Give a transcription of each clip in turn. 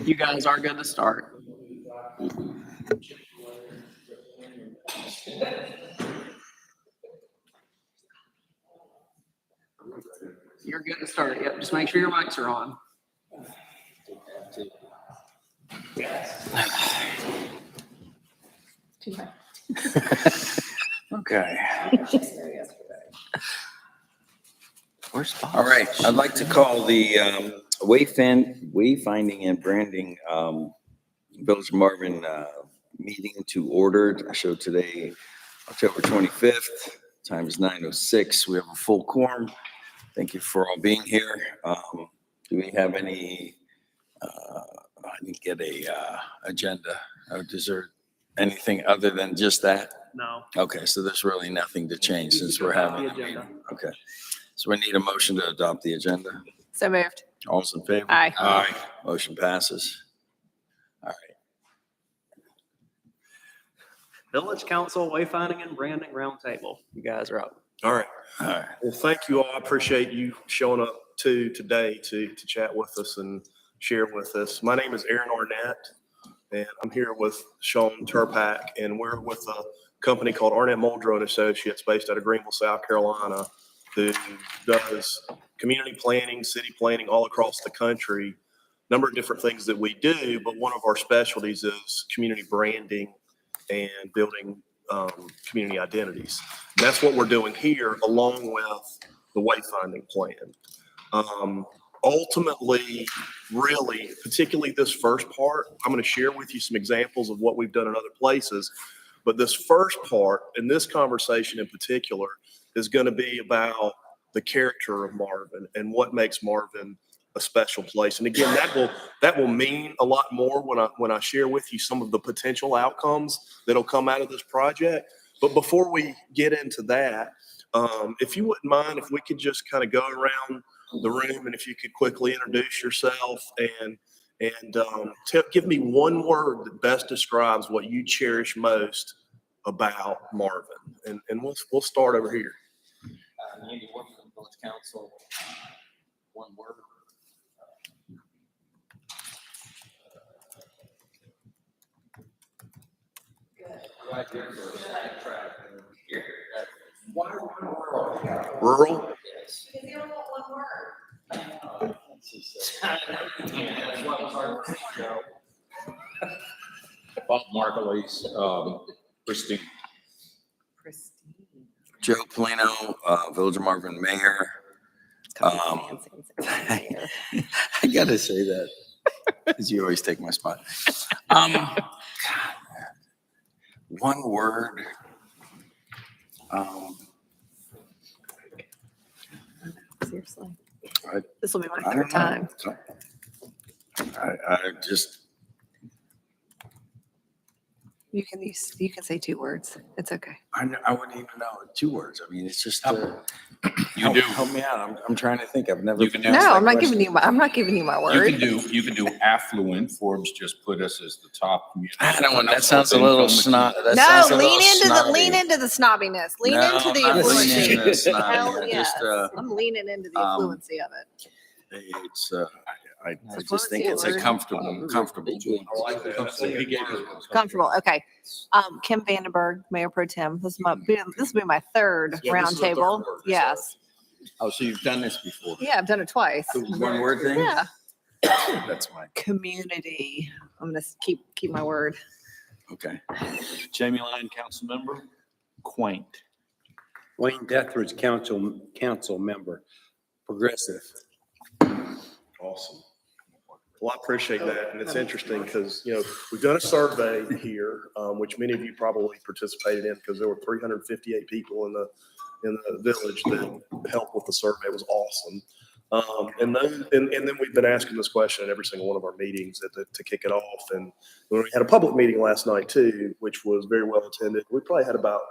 You guys are good to start. You're good to start. Yep. Just make sure your mics are on. Okay. All right. I'd like to call the wayfinding and branding Village of Marvin meeting to order. I show today, October 25th. Time is 9:06. We have a full quorum. Thank you for all being here. Do we have any? I didn't get a agenda. Is there anything other than just that? No. Okay, so there's really nothing to change since we're having a meeting. Okay, so we need a motion to adopt the agenda. So moved. All's in favor? Aye. Aye. Motion passes. All right. Village Council Wayfinding and Branding Roundtable. You guys are up. All right. All right. Well, thank you all. I appreciate you showing up today to chat with us and share with us. My name is Aaron Arnett, and I'm here with Sean Turpak, and we're with a company called Arnett Muldrow and Associates based out of Greenville, South Carolina, who does community planning, city planning all across the country. Number of different things that we do, but one of our specialties is community branding and building community identities. And that's what we're doing here, along with the wayfinding plan. Ultimately, really, particularly this first part, I'm going to share with you some examples of what we've done in other places. But this first part, and this conversation in particular, is going to be about the character of Marvin and what makes Marvin a special place. And again, that will mean a lot more when I share with you some of the potential outcomes that'll come out of this project. But before we get into that, if you wouldn't mind, if we could just kind of go around the room, and if you could quickly introduce yourself and give me one word that best describes what you cherish most about Marvin. And we'll start over here. Andy, what from Village Council? One word. Right here for a second track. Here. Why rural? Rural? Yes. Because you don't want one word. Bob Margulies, Christine. Joe Polino, Village of Marvin Mayor. I gotta say that because you always take my spot. One word. Seriously. I- This will be my I third don't know. time. I just, You can say 2 words. It's okay. I wouldn't even know 2 words. I mean, it's just, You do. help me out. I'm trying to think. I've never. You can been do- asked No, that I'm not question. giving you my word. You can do affluent. Forbes just put us as the top community. I don't want, that sounds a little snot. that No, sounds a lean little into snotty. the snobbiness. Lean No, into the I'm not leaning affluency. into the snotty. Hell I yes. just, I'm leaning into the affluency of it. It's, I It's just think it's a word. comfortable. I like that. That's what he gave us. Comfortable. Okay. Kim Vandenberg, Mayor Pro Tem. This will be my third Yeah, this is the third roundtable. word, Yes. Oh, so you've done this before? Yeah, I've done it twice. The one word thing? Yeah. That's fine. Community. I'm gonna keep my word. Okay. Jamie Lyon, council member. Quaint. Wayne Deathridge, council member, progressive. Awesome. Well, I appreciate that. And it's interesting because, we've done a survey here, which many of you probably participated in because there were 358 people in the village that helped with the survey. It was awesome. And then we've been asking this question at every single one of our meetings to kick it off. And when we had a public meeting last night too, which was very well attended, we probably had about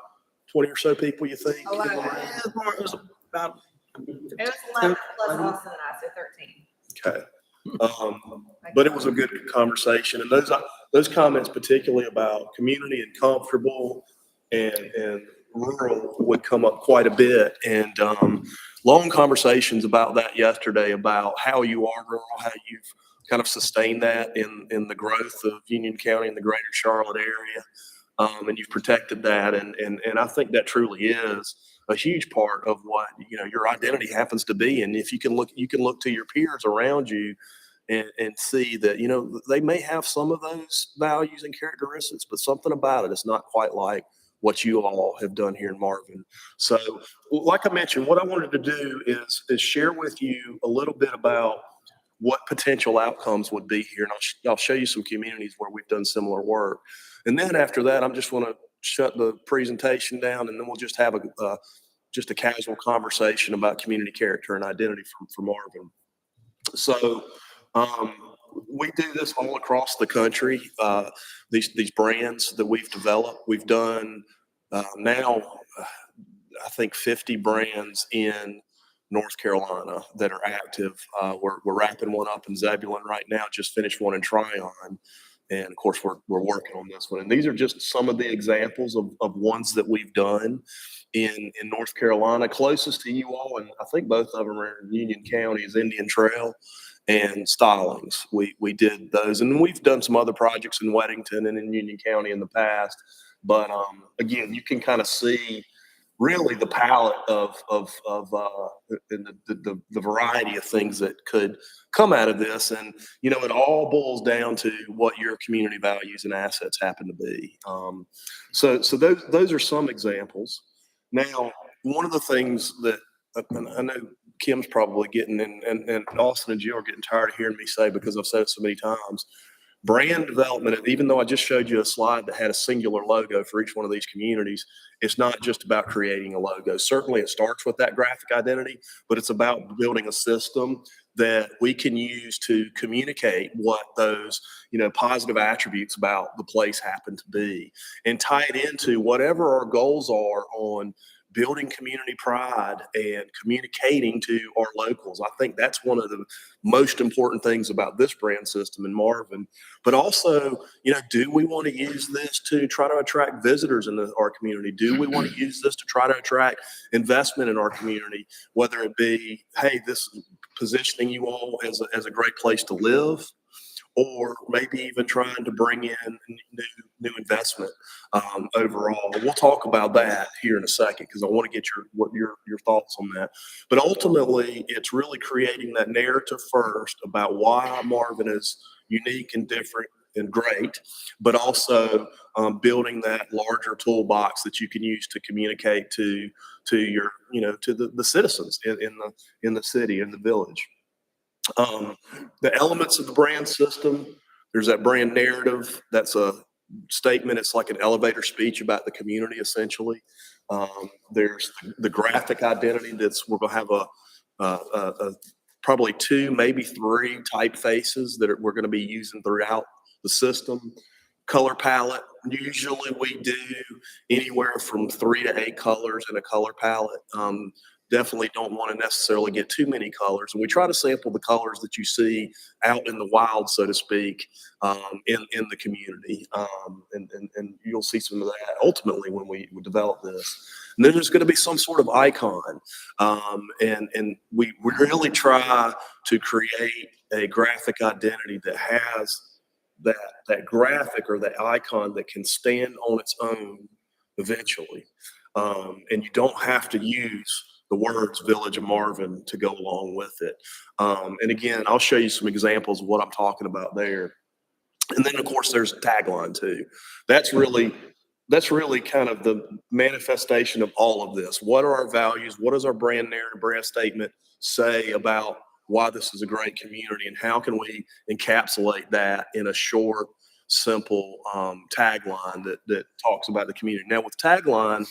20 or so people, you think? Oh, It was about. It was 11 plus Austin and I, so 13. Okay. But it was a good conversation, and those comments, particularly about community and comfortable and rural, would come up quite a bit. And long conversations about that yesterday, about how you are rural, how you've kind of sustain that in the growth of Union County and the greater Charlotte area. And you've protected that. And I think that truly is a huge part of what, your identity happens to be. And if you can look to your peers around you and see that, they may have some of those values and characteristics, but something about it is not quite like what you all have done here in Marvin. So like I mentioned, what I wanted to do is share with you a little bit about what potential outcomes would be here. And I'll show you some communities where we've done similar work. And then after that, I'm just want to shut the presentation down, and then we'll just have just a casual conversation about community character and identity for Marvin. So we do this all across the country. These brands that we've developed, we've done now, I think 50 brands in North Carolina that are active. We're wrapping one up in Zebulon right now, just finished one in Tryon. And of course, we're working on this one. And these are just some of the examples of ones that we've done in North Carolina. Closest to you all, and I think both of them are in Union County, is Indian Trail and Stallings. We did those. And we've done some other projects in Weddington and in Union County in the past. But again, you can kind of see really the palette of the variety of things that could come out of this. And, it all boils down to what your community values and assets happen to be. So those are some examples. Now, one of the things that I know Kim's probably getting, and Austin and Jill are getting tired of hearing me say, because I've said it so many times, brand development, even though I just showed you a slide that had a singular logo for each one of these communities, it's not just about creating a logo. Certainly it starts with that graphic identity, but it's about building a system that we can use to communicate what those, positive attributes about the place happen to be, and tie it into whatever our goals are on building community pride and communicating to our locals. I think that's one of the most important things about this brand system in Marvin. But also, do we want to use this to try to attract visitors into our community? Do we want to use this to try to attract investment in our community? Whether it be, hey, this positioning you all as a great place to live, or maybe even trying to bring in new investment overall. We'll talk about that here in a second, because I want to get your thoughts on that. But ultimately, it's really creating that narrative first about why Marvin is unique and different and great, but also building that larger toolbox that you can use to communicate to your, to the citizens in the city, in the village. The elements of the brand system, there's that brand narrative. That's a statement. It's like an elevator speech about the community, essentially. There's the graphic identity. We're going to have a probably 2, maybe 3 typefaces that we're going to be using throughout the system. Color palette. Usually we do anywhere from 3 to 8 colors in a color palette. Definitely don't want to necessarily get too many colors. And we try to sample the colors that you see out in the wild, so to speak, in the community. And you'll see some of that ultimately when we develop this. And then there's going to be some sort of icon. And we really try to create a graphic identity that has that graphic or that icon that can stand on its own eventually. And you don't have to use the words Village of Marvin to go along with it. And again, I'll show you some examples of what I'm talking about there. And then of course there's a tagline too. That's really kind of the manifestation of all of this. What are our values? What does our brand narrative, brand statement say about why this is a great community, and how can we encapsulate that in a short, simple tagline that talks about the community? Now with tagline,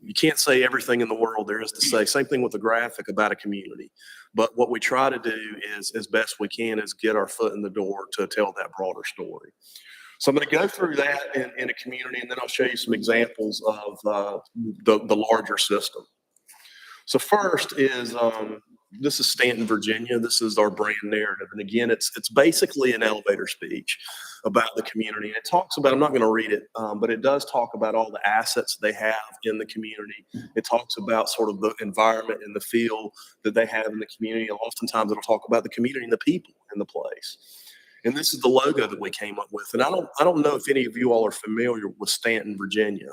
you can't say everything in the world there is to say. Same thing with the graphic about a community. But what we try to do is, as best we can, is get our foot in the door to tell that broader story. So I'm going to go through that in a community, and then I'll show you some examples of the larger system. So first is this is Stanton, Virginia. This is our brand narrative. And again, it's basically an elevator speech about the community. And it talks about, I'm not going to read it, but it does talk about all the assets they have in the community. It talks about sort of the environment and the feel that they have in the community. And oftentimes it'll talk about the community and the people in the place. And this is the logo that we came up with. And I don't know if any of you all are familiar with Stanton, Virginia.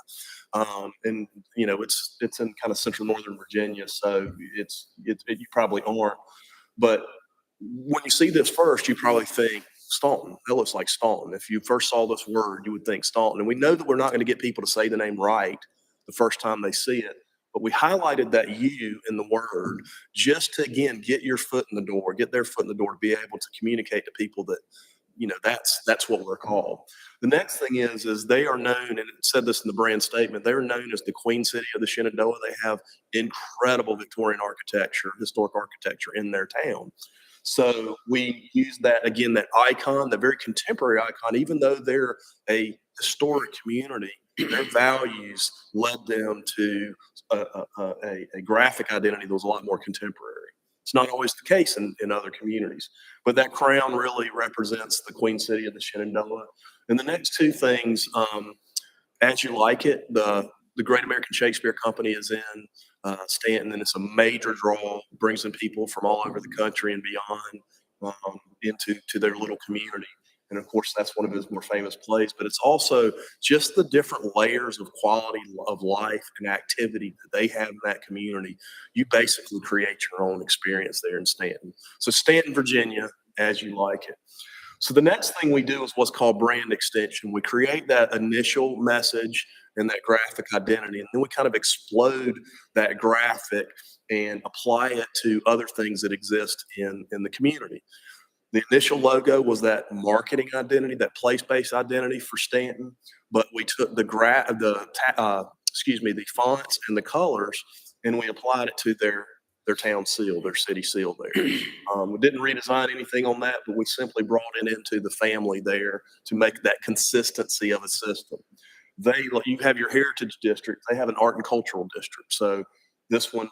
And you know, it's in kind of central northern Virginia, so you probably aren't. But when you see this first, you probably think Staunton. That looks like Staunton. If you first saw this word, you would think Staunton. And we know that we're not going to get people to say the name right the first time they see it. But we highlighted that U in the word just to, again, get your foot in the door, get their foot in the door to be able to communicate to people that, you know, that's what we're called. The next thing is they are known, and it said this in the brand statement, they're known as the Queen City of the Shenandoah. They have incredible Victorian architecture, historic architecture in their town. So we use that, again, that icon, the very contemporary icon, even though they're a historic community, their values led them to a graphic identity that was a lot more contemporary. It's not always the case in other communities, but that crown really represents the Queen City of the Shenandoah. And the next two things, As You Like It, the Great American Shakespeare Company is in Stanton, and it's a major draw, brings in people from all over the country and beyond into their little community. And of course, that's one of his more famous plays, but it's also just the different layers of quality of life and activity that they have in that community. You basically create your own experience there in Stanton. So Stanton, Virginia, As You Like It. So the next thing we do is what's called brand extension. We create that initial message and that graphic identity, and then we kind of explode that graphic and apply it to other things that exist in the community. The initial logo was that marketing identity, that place-based identity for Stanton, but we took the fonts and the colors, and we applied it to their town seal, their city seal there. We didn't redesign anything on that, but we simply brought it into the family there to make that consistency of a system. You have your heritage district, they have an art and cultural district. So this one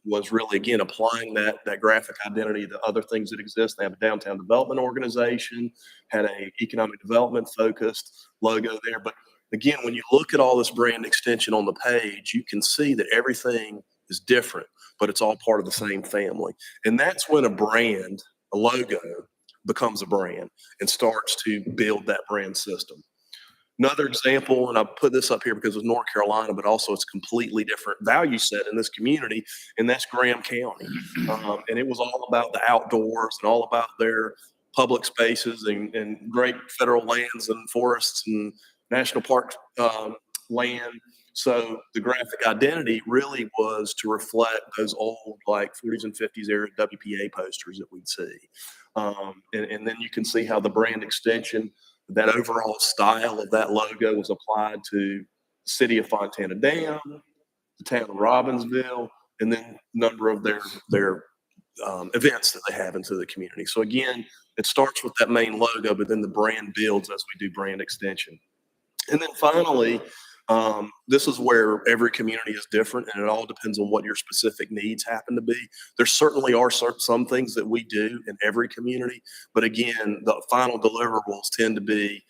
was really, again, applying that graphic identity to other things that exist. They have a downtown development organization, had a economic development focused logo there. But again, when you look at all this brand extension on the page, you can see that everything is different, but it's all part of the same family. And that's when a logo becomes a brand and starts to build that brand system. Another example, and I put this up here because it's North Carolina, but also it's completely different value set in this community, and that's Graham County. And it was all about the outdoors and all about their public spaces and great federal lands and forests and national park land. So the graphic identity really was to reflect those old, like 40s and 50s era WPA posters that we'd see. And then you can see how the brand extension, that overall style of that logo was applied to the city of Fontana Dam, the town of Robbinsville, and then a number of their events that they have into the community. So again, it starts with that main logo, but then the brand builds as we do brand extension. And then finally, this is where every community is different, and it all depends on what your specific needs happen to be. There certainly are some things that we do in every community, but again, the final deliverables tend to be,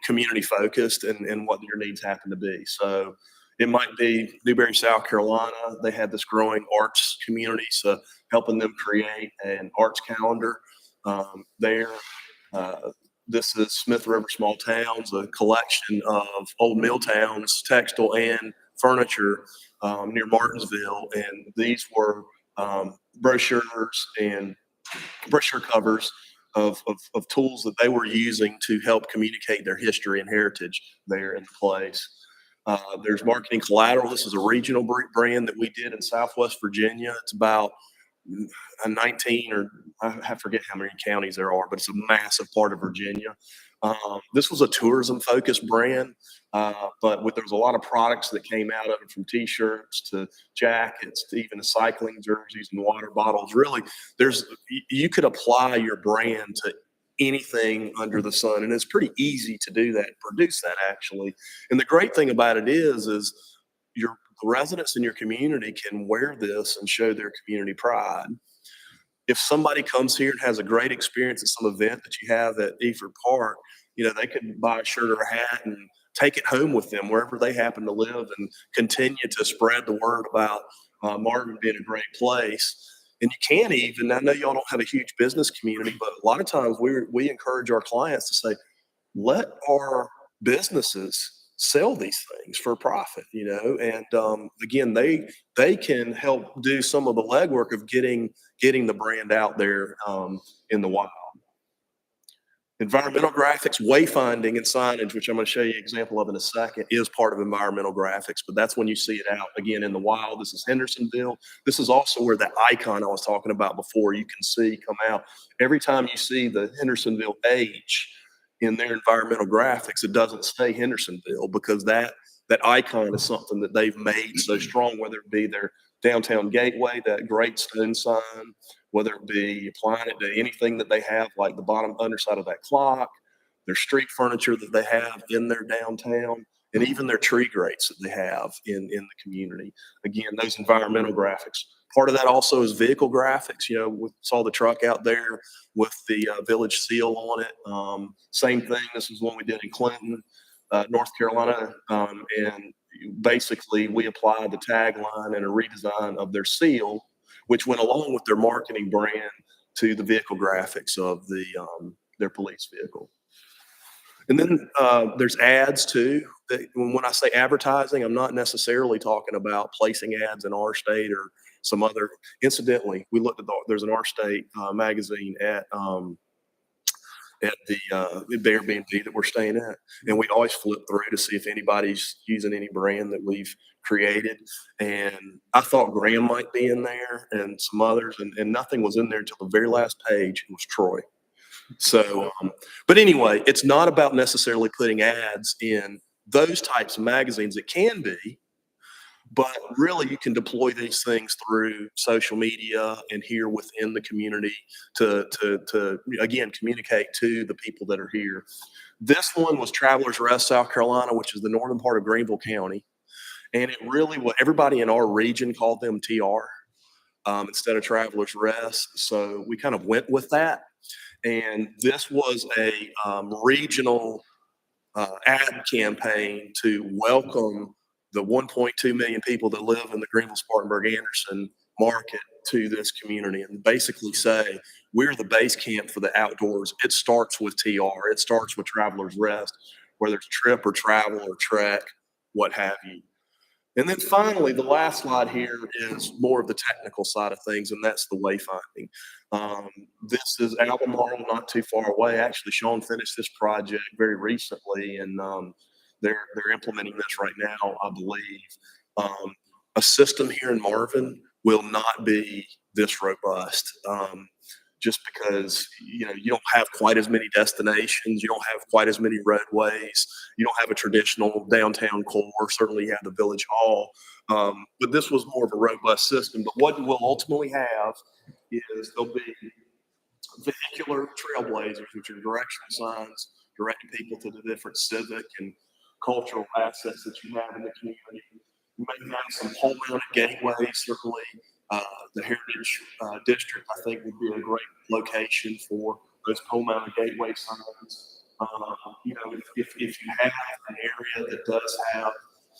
community focused and what your needs happen to be. So it might be Newberry, South Carolina. They had this growing arts community, so helping them create an arts calendar there. This is Smith River Small Towns, a collection of old mill towns, textile and furniture near Martinsville. And these were brochures and brochure covers of tools that they were using to help communicate their history and heritage there in the place. There's Marketing Collateral. This is a regional brand that we did in Southwest Virginia. It's about 19, or I forget how many counties there are, but it's a massive part of Virginia. This was a tourism focused brand, but there was a lot of products that came out of it, from t-shirts to jackets to even the cycling jerseys and water bottles. Really, you could apply your brand to anything under the sun, and it's pretty easy to do that, produce that actually. And the great thing about it is your residents in your community can wear this and show their community pride. if somebody comes here and has a great experience at some event that you have at Eford Park, they could buy a shirt or a hat and take it home with them wherever they happen to live and continue to spread the word about Marvin being a great place. And you can even, I know y'all don't have a huge business community, but a lot of times we encourage our clients to say, let our businesses sell these things for profit, and again, they can help do some of the legwork of getting the brand out there in the wild. Environmental graphics, wayfinding, and signage, which I'm going to show you an example of in a second, is part of environmental graphics, but that's when you see it out again in the wild. This is Hendersonville. This is also where that icon I was talking about before you can see come out. Every time you see the Hendersonville H in their environmental graphics, it doesn't say Hendersonville because that icon is something that they've made so strong, whether it be their downtown gateway, that great stone sign, whether it be applying it to anything that they have, like the bottom underside of that clock, their street furniture that they have in their downtown, and even their tree grates that they have in the community. Again, those environmental graphics. Part of that also is vehicle graphics. We saw the truck out there with the village seal on it. Same thing. This is one we did in Clinton, North Carolina, and basically we applied the tagline and a redesign of their seal, which went along with their marketing brand, to the vehicle graphics of their police vehicle. And then there's ads too. When I say advertising, I'm not necessarily talking about placing ads in our state or some other. Incidentally, we looked at there's an Our State magazine at the Airbnb that we're staying at, and we always flip through to see if anybody's using any brand that we've created. And I thought Graham might be in there and some others, and nothing was in there until the very last page. It was Troy. So, but anyway, it's not about necessarily putting ads in those types of magazines. It can be, but really you can deploy these things through social media and here within the community to again, communicate to the people that are here. This one was Travelers Rest, South Carolina, which is the northern part of Greenville County. And it really, what everybody in our region called them TR instead of Travelers Rest. So we kind of went with that. And this was a regional ad campaign to welcome the 1.2 million people that live in the Greenville, Spartanburg, Anderson market to this community, and basically say, we're the base camp for the outdoors. It starts with TR. It starts with Travelers Rest, whether it's trip or travel or trek, what have you. And then finally, the last slide here is more of the technical side of things, and that's the wayfinding. This is Albemarle, not too far away. Actually, Sean finished this project very recently, and they're implementing this right now, I believe. A system here in Marvin will not be this robust. Just because you don't have quite as many destinations, you don't have quite as many roadways, you don't have a traditional downtown core. Certainly you have the village hall, but this was more of a robust system. But what we'll ultimately have is there'll be vehicular trailblazers, which are directional signs directing people to the different civic and cultural assets that you have in the community. You may have some pole-mounted gateways, certainly. The Heritage District, I think, would be a great location for those pole-mounted gateway signs. If you have an area that does have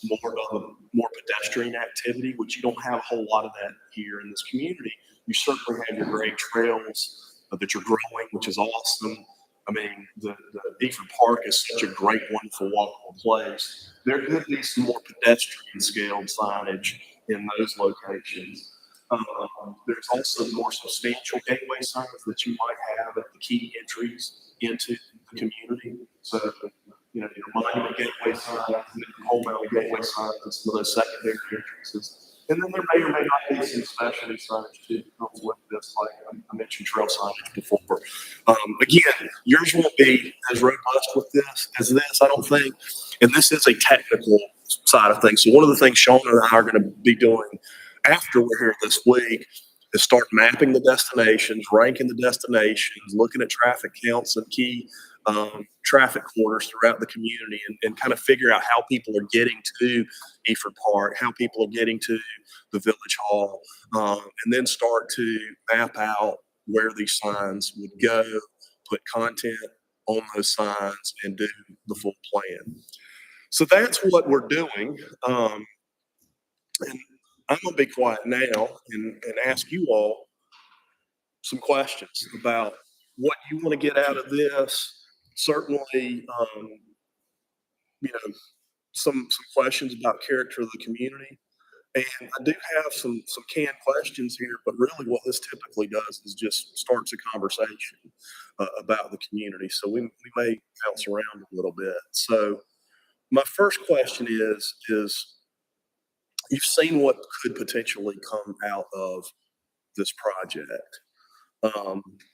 more pedestrian activity, which you don't have a whole lot of that here in this community, you certainly have your great trails that you're growing, which is awesome. I mean, the Eford Park is such a great, wonderful, walkable place. There could be some more pedestrian scaled signage in those locations. There's also more substantial gateway signs that you might have at the key entries into the community. So, your monument gateway signs, the whole mountain gateway signs, and some of those secondary entrances. And then there may or may not be some specialty signage too that comes with this, like I mentioned trail signage before. Again, yours won't be as robust with this as this, I don't think. And this is a technical side of things. So one of the things Sean and I are going to be doing after we're here this week is start mapping the destinations, ranking the destinations, looking at traffic counts and key traffic corridors throughout the community, and kind of figure out how people are getting to Eford Park, how people are getting to the Village Hall, and then start to map out where these signs would go, put content on those signs, and do the full plan. So that's what we're doing. And I'm gonna be quiet now and ask you all some questions about what you want to get out of this. Certainly, you know, some questions about character of the community. And I do have some canned questions here, but really what this typically does is just starts a conversation about the community. So we may bounce around a little bit. So my first question is you've seen what could potentially come out of this project.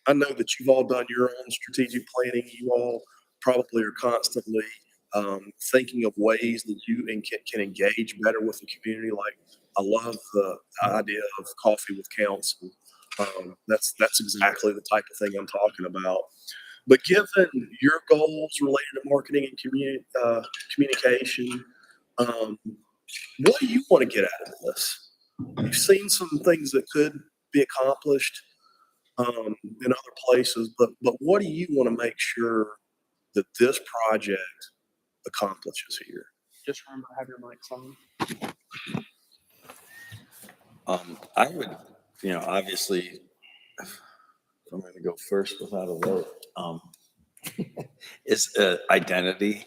I know that you've all done your own strategic planning. You all probably are constantly thinking of ways that you can engage better with the community. Like I love the idea of coffee with council. That's exactly the type of thing I'm talking about. But given your goals related to marketing and communication, what do you want to get out of this? You've seen some things that could be accomplished in other places, but what do you want to make sure that this project accomplishes here? Just remember to have your mics on. I would, obviously, if I'm going to go first without a vote, is identity,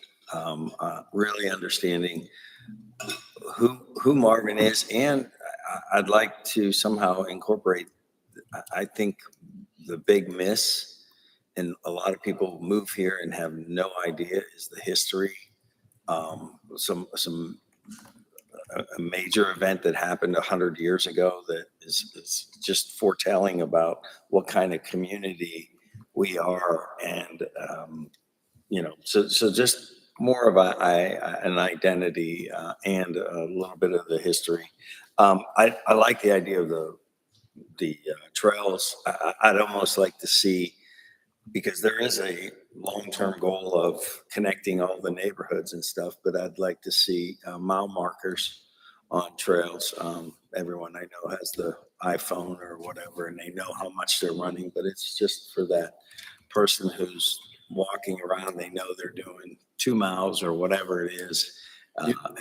really understanding who Marvin is, and I'd like to somehow incorporate, I think the big miss, and a lot of people move here and have no idea, is the history. A major event that happened 100 years ago that is just foretelling about what kind of community we are, and so just more of an identity and a little bit of the history. I like the idea of the trails. I'd almost like to see, because there is a long-term goal of connecting all the neighborhoods and stuff, but I'd like to see mile markers on trails. Everyone I know has the iPhone or whatever, and they know how much they're running, but it's just for that person who's walking around, they know they're doing 2 miles or whatever it is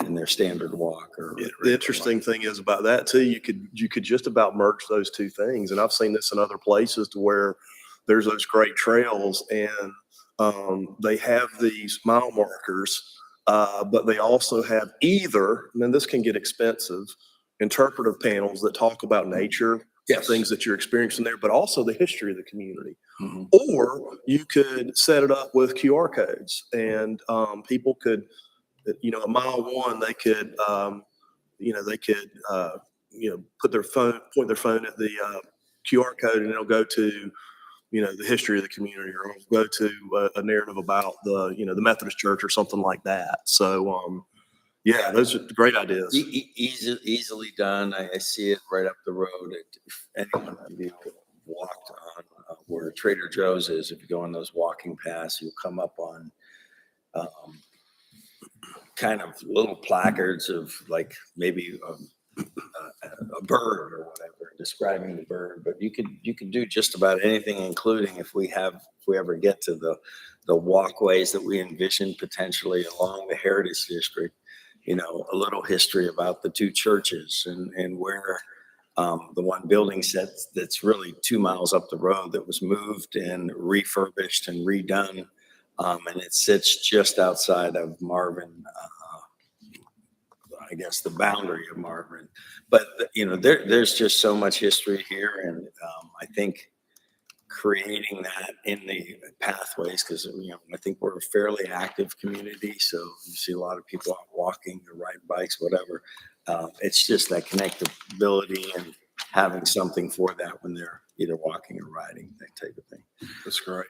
in their standard walk. The interesting thing is about that too, you could just about merge those two things. And I've seen this in other places to where there's those great trails and they have these mile markers, but they also have either, and then this can get expensive, interpretive panels that talk about nature, Yes. things that you're experiencing there, but also the history of the community. Mm-hmm. Or you could set it up with QR codes, and people could, at mile one, they could, point their phone at the QR code, and it'll go to, the history of the community, or it'll go to a narrative about the Methodist Church or something like that. So, yeah, those are great ideas. Easily done. I see it right up the road. If anyone of you walked on where Trader Joe's is, if you go on those walking paths, you'll come up on kind of little placards of like maybe a bird or whatever, describing the bird. But you could do just about anything, including if we ever get to the walkways that we envision potentially along the Heritage District. A little history about the two churches and where the one building set that's really 2 miles up the road that was moved and refurbished and redone. And it sits just outside of Marvin, I guess the boundary of Marvin. But, there's just so much history here. And I think creating that in the pathways, because I think we're a fairly active community, so you see a lot of people out walking or riding bikes, whatever. It's just that connectability and having something for that when they're either walking or riding, that type of thing. That's great.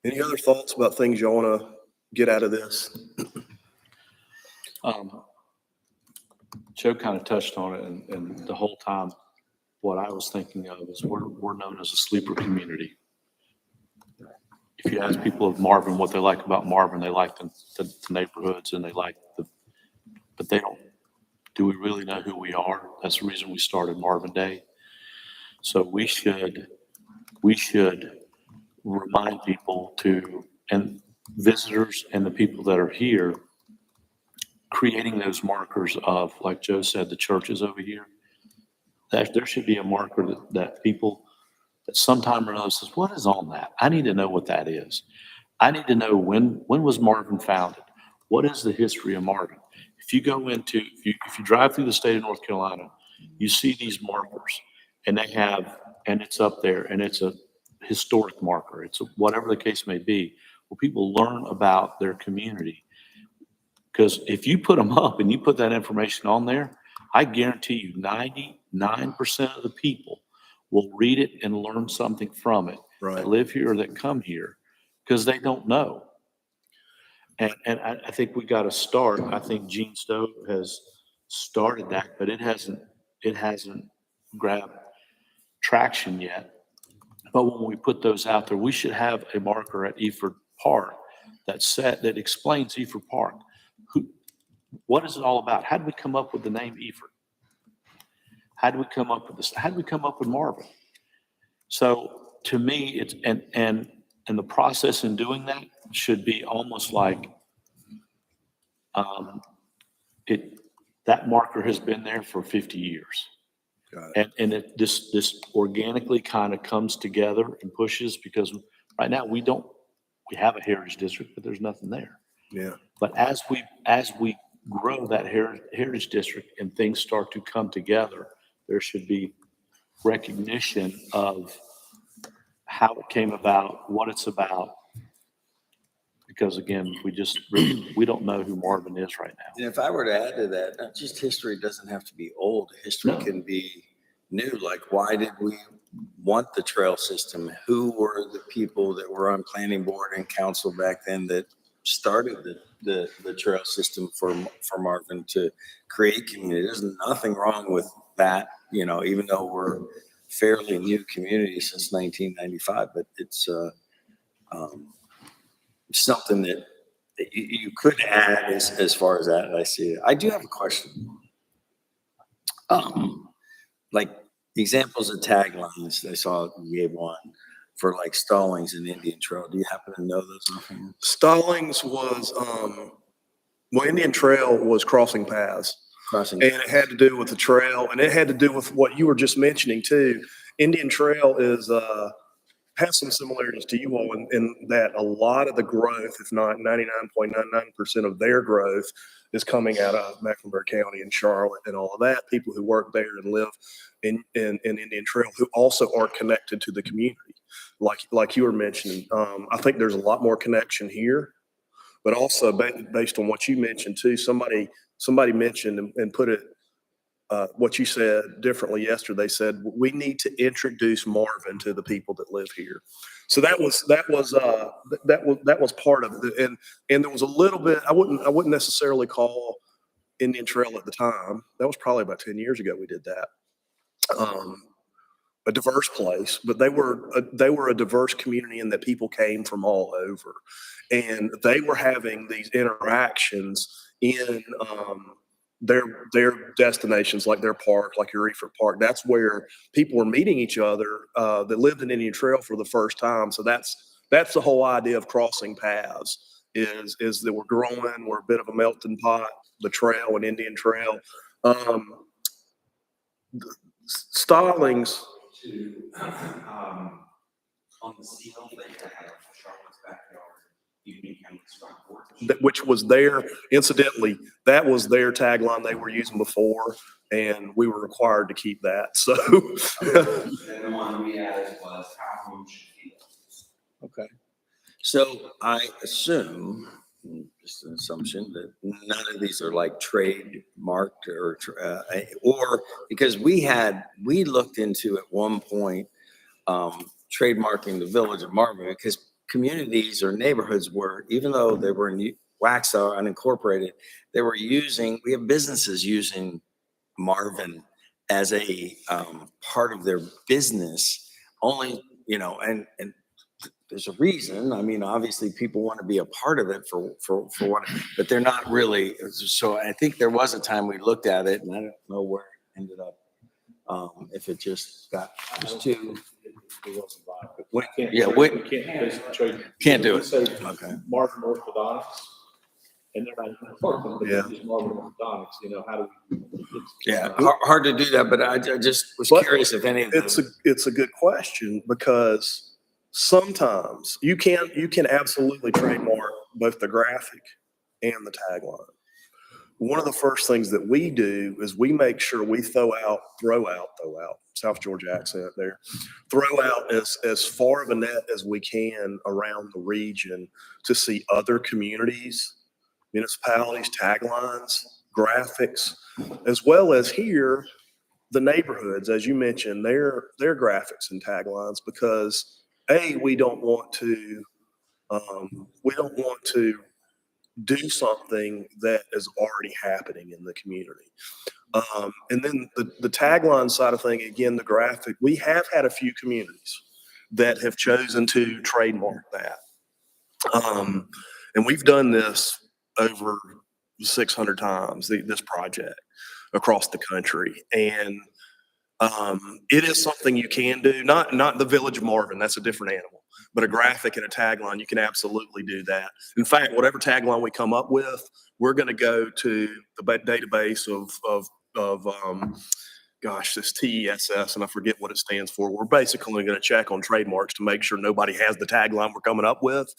Any other thoughts about things you want to get out of this? Joe kind of touched on it, and the whole time, what I was thinking of is we're known as a sleeper community. If you ask people of Marvin what they like about Marvin, they like the neighborhoods, and they like but they don't. Do we really know who we are? That's the reason we started Marvin Day. So we should we should remind people to, and visitors and the people that are here, creating those markers of, like Joe said, the churches over here, that there should be a marker that people at some time or another says, what is on that? I need to know what that is. I need to know when was Marvin founded? What is the history of Marvin? If you go into, if you drive through the state of North Carolina, you see these markers and and it's up there and it's a historic marker. It's whatever the case may be, where people learn about their community. Because if you put them up and you put that information on there, I guarantee you 99% of the people will read it and learn something from it Right. that live here or that come here because they don't know. And I think we got to start. I think Gene Stowe has started that, but it hasn't grabbed traction yet. But when we put those out there, we should have a marker at Eford Park that explains Eford Park. What is it all about? How did we come up with the name Eford? How did we come up with this? How did we come up with Marvin? So to me, it's and the process in doing that should be almost like that marker has been there for 50 years. Got it. And this organically kind of comes together and pushes because right now we have a heritage district, but there's nothing there. Yeah. But as we grow that heritage district and things start to come together, there should be recognition of how it came about, what it's about. Because again, we don't know who Marvin is right now. And if I were to add to that, not just history doesn't have to be old. History No. can be new. Like, why did we want the trail system? Who were the people that were on planning board and council back then that started the trail system for Marvin to create community? There's nothing wrong with that, even though we're fairly new community since 1995, but it's something that you could add as far as that I see it. I do have a question. Like examples of taglines, I saw you gave one for like Stallings and Indian Trail. Do you happen to know those offhand? Stallings was, Indian Trail was crossing paths. Crossing. And it had to do with the trail, and it had to do with what you were just mentioning too. Indian Trail has some similarities to you all in that a lot of the growth, if not 99.99% of their growth, is coming out of Mecklenburg County and Charlotte and all of that. People who work there and live in Indian Trail who also are connected to the community, like you were mentioning. I think there's a lot more connection here, but also based on what you mentioned too. Somebody mentioned and put it. What you said differently yesterday, said we need to introduce Marvin to the people that live here. So that was part of it. And there was a little bit, I wouldn't necessarily call Indian Trail at the time. That was probably about 10 years ago we did that. A diverse place, but they were a diverse community in that people came from all over, and they were having these interactions in their destinations, like their park, like your Eford Park. That's where people were meeting each other that lived in Indian Trail for the first time. So that's the whole idea of crossing paths is that we're growing, we're a bit of a melting pot, the trail and Indian Trail. Stallings. On the seal, they have Charlotte's backyard. Which was their, incidentally, that was their tagline they were using before, and we were required to keep that. So, And the one we added was how home should feel. Okay. So I assume, just an assumption, that none of these are like trademarked or because we looked into at one point trademarking the village of Marvin, because communities or neighborhoods were, even though they were in Waxhaw unincorporated, we have businesses using Marvin as a part of their business only, and there's a reason. I mean, obviously people want to be a part of it for what, but they're not really. So I think there was a time we looked at it, and I don't know where it ended up. If it just got too. it wasn't viable. We- Can't yeah, trade- we- we can't basically trade. Can't do We it. say Okay. Marvin Orthodontics, and they're not even working, but Yeah. it's Marvin Orthodontics, how do we? Yeah, hard to do that, but I just was But curious if any of It's a good question because sometimes you can absolutely trademark both the graphic and the tagline. One of the first things that we do is we make sure we throw out, South Georgia accent there, throw out as far of a net as we can around the region to see other communities, municipalities, taglines, graphics, as well as here, the neighborhoods, as you mentioned, their graphics and taglines, because we don't want to do something that is already happening in the community. And then the tagline side of thing, again, the graphic, we have had a few communities that have chosen to trademark that. And we've done this over 600 times, this project across the country. And it is something you can do, not the Village of Marvin, that's a different animal, but a graphic and a tagline, you can absolutely do that. In fact, whatever tagline we come up with, we're going to go to the database of this TESS, and I forget what it stands for. We're basically going to check on trademarks to make sure nobody has the tagline we're coming up with.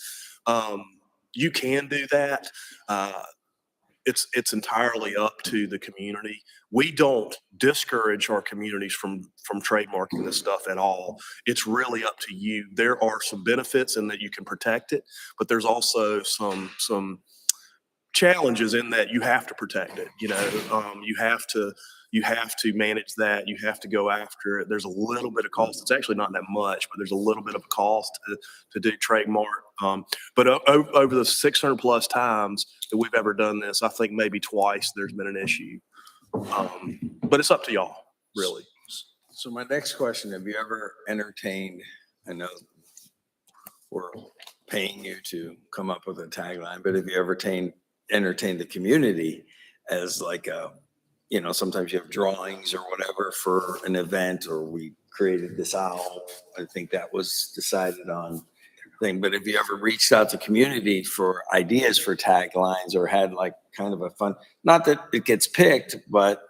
You can do that. It's entirely up to the community. We don't discourage our communities from trademarking this stuff at all. It's really up to you. There are some benefits in that you can protect it, but there's also some challenges in that you have to protect it. You have to manage that. You have to go after it. There's a little bit of cost. It's actually not that much, but there's a little bit of a cost to do trademark. But over the 600 plus times that we've ever done this, I think maybe twice there's been an issue. But it's up to y'all, really. So my next question, have you ever entertained, I know we're paying you to come up with a tagline, but have you ever entertained the community as like sometimes you have drawings or whatever for an event, or we created this owl. I think that was decided on thing. But have you ever reached out to community for ideas for taglines or had like kind of a fun, not that it gets picked, but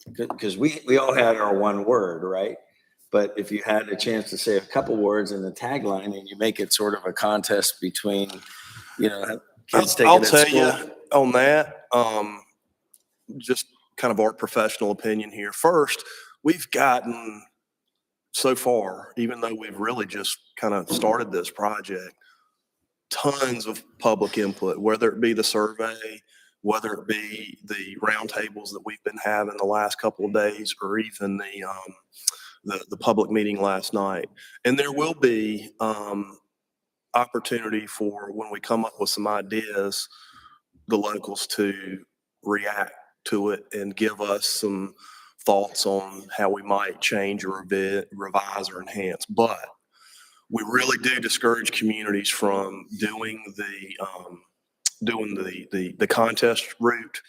because we all had our one word, right? But if you had a chance to say a couple words in the tagline and you make it sort of a contest between, kids taking I'll it at tell school. you on that, just kind of our professional opinion here. First, we've gotten so far, even though we've really just kind of started this project, tons of public input, whether it be the survey, whether it be the roundtables that we've been having the last couple of days, or even the public meeting last night. And there will be opportunity for when we come up with some ideas, the locals to react to it and give us some thoughts on how we might change or revise or enhance. But we really do discourage communities from doing the contest route,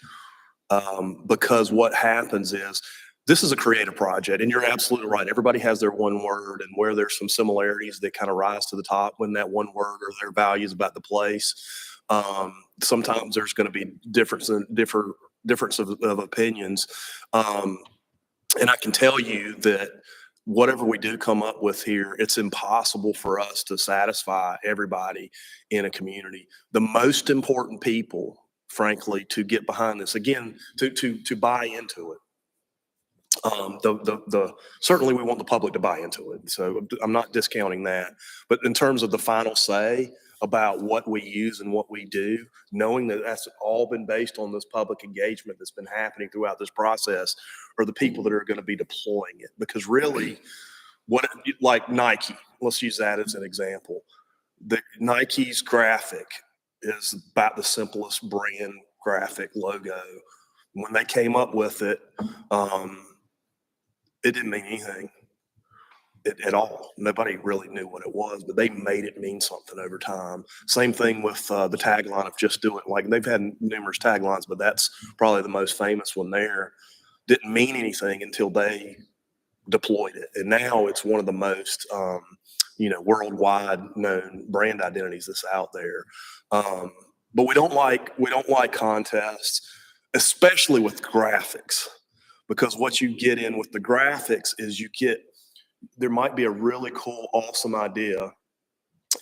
because what happens is this is a creative project, and you're absolutely right. Everybody has their one word, and where there's some similarities that kind of rise to the top when that one word or their values about the place. Sometimes there's going to be difference of opinions. And I can tell you that whatever we do come up with here, it's impossible for us to satisfy everybody in a community. The most important people, frankly, to get behind this, again, to buy into it. Certainly we want the public to buy into it. So I'm not discounting that, but in terms of the final say about what we use and what we do, knowing that that's all been based on this public engagement that's been happening throughout this process, are the people that are going to be deploying it. Because really, like Nike, let's use that as an example. The Nike's graphic is about the simplest brand graphic logo. When they came up with it, it didn't mean anything at all. Nobody really knew what it was, but they made it mean something over time. Same thing with the tagline of "Just Do It." Like, they've had numerous taglines, but that's probably the most famous one there. Didn't mean anything until they deployed it. And now it's one of the most, worldwide known brand identities that's out there. But we don't like contests, especially with graphics, because what you get in with the graphics is there might be a really cool, awesome idea.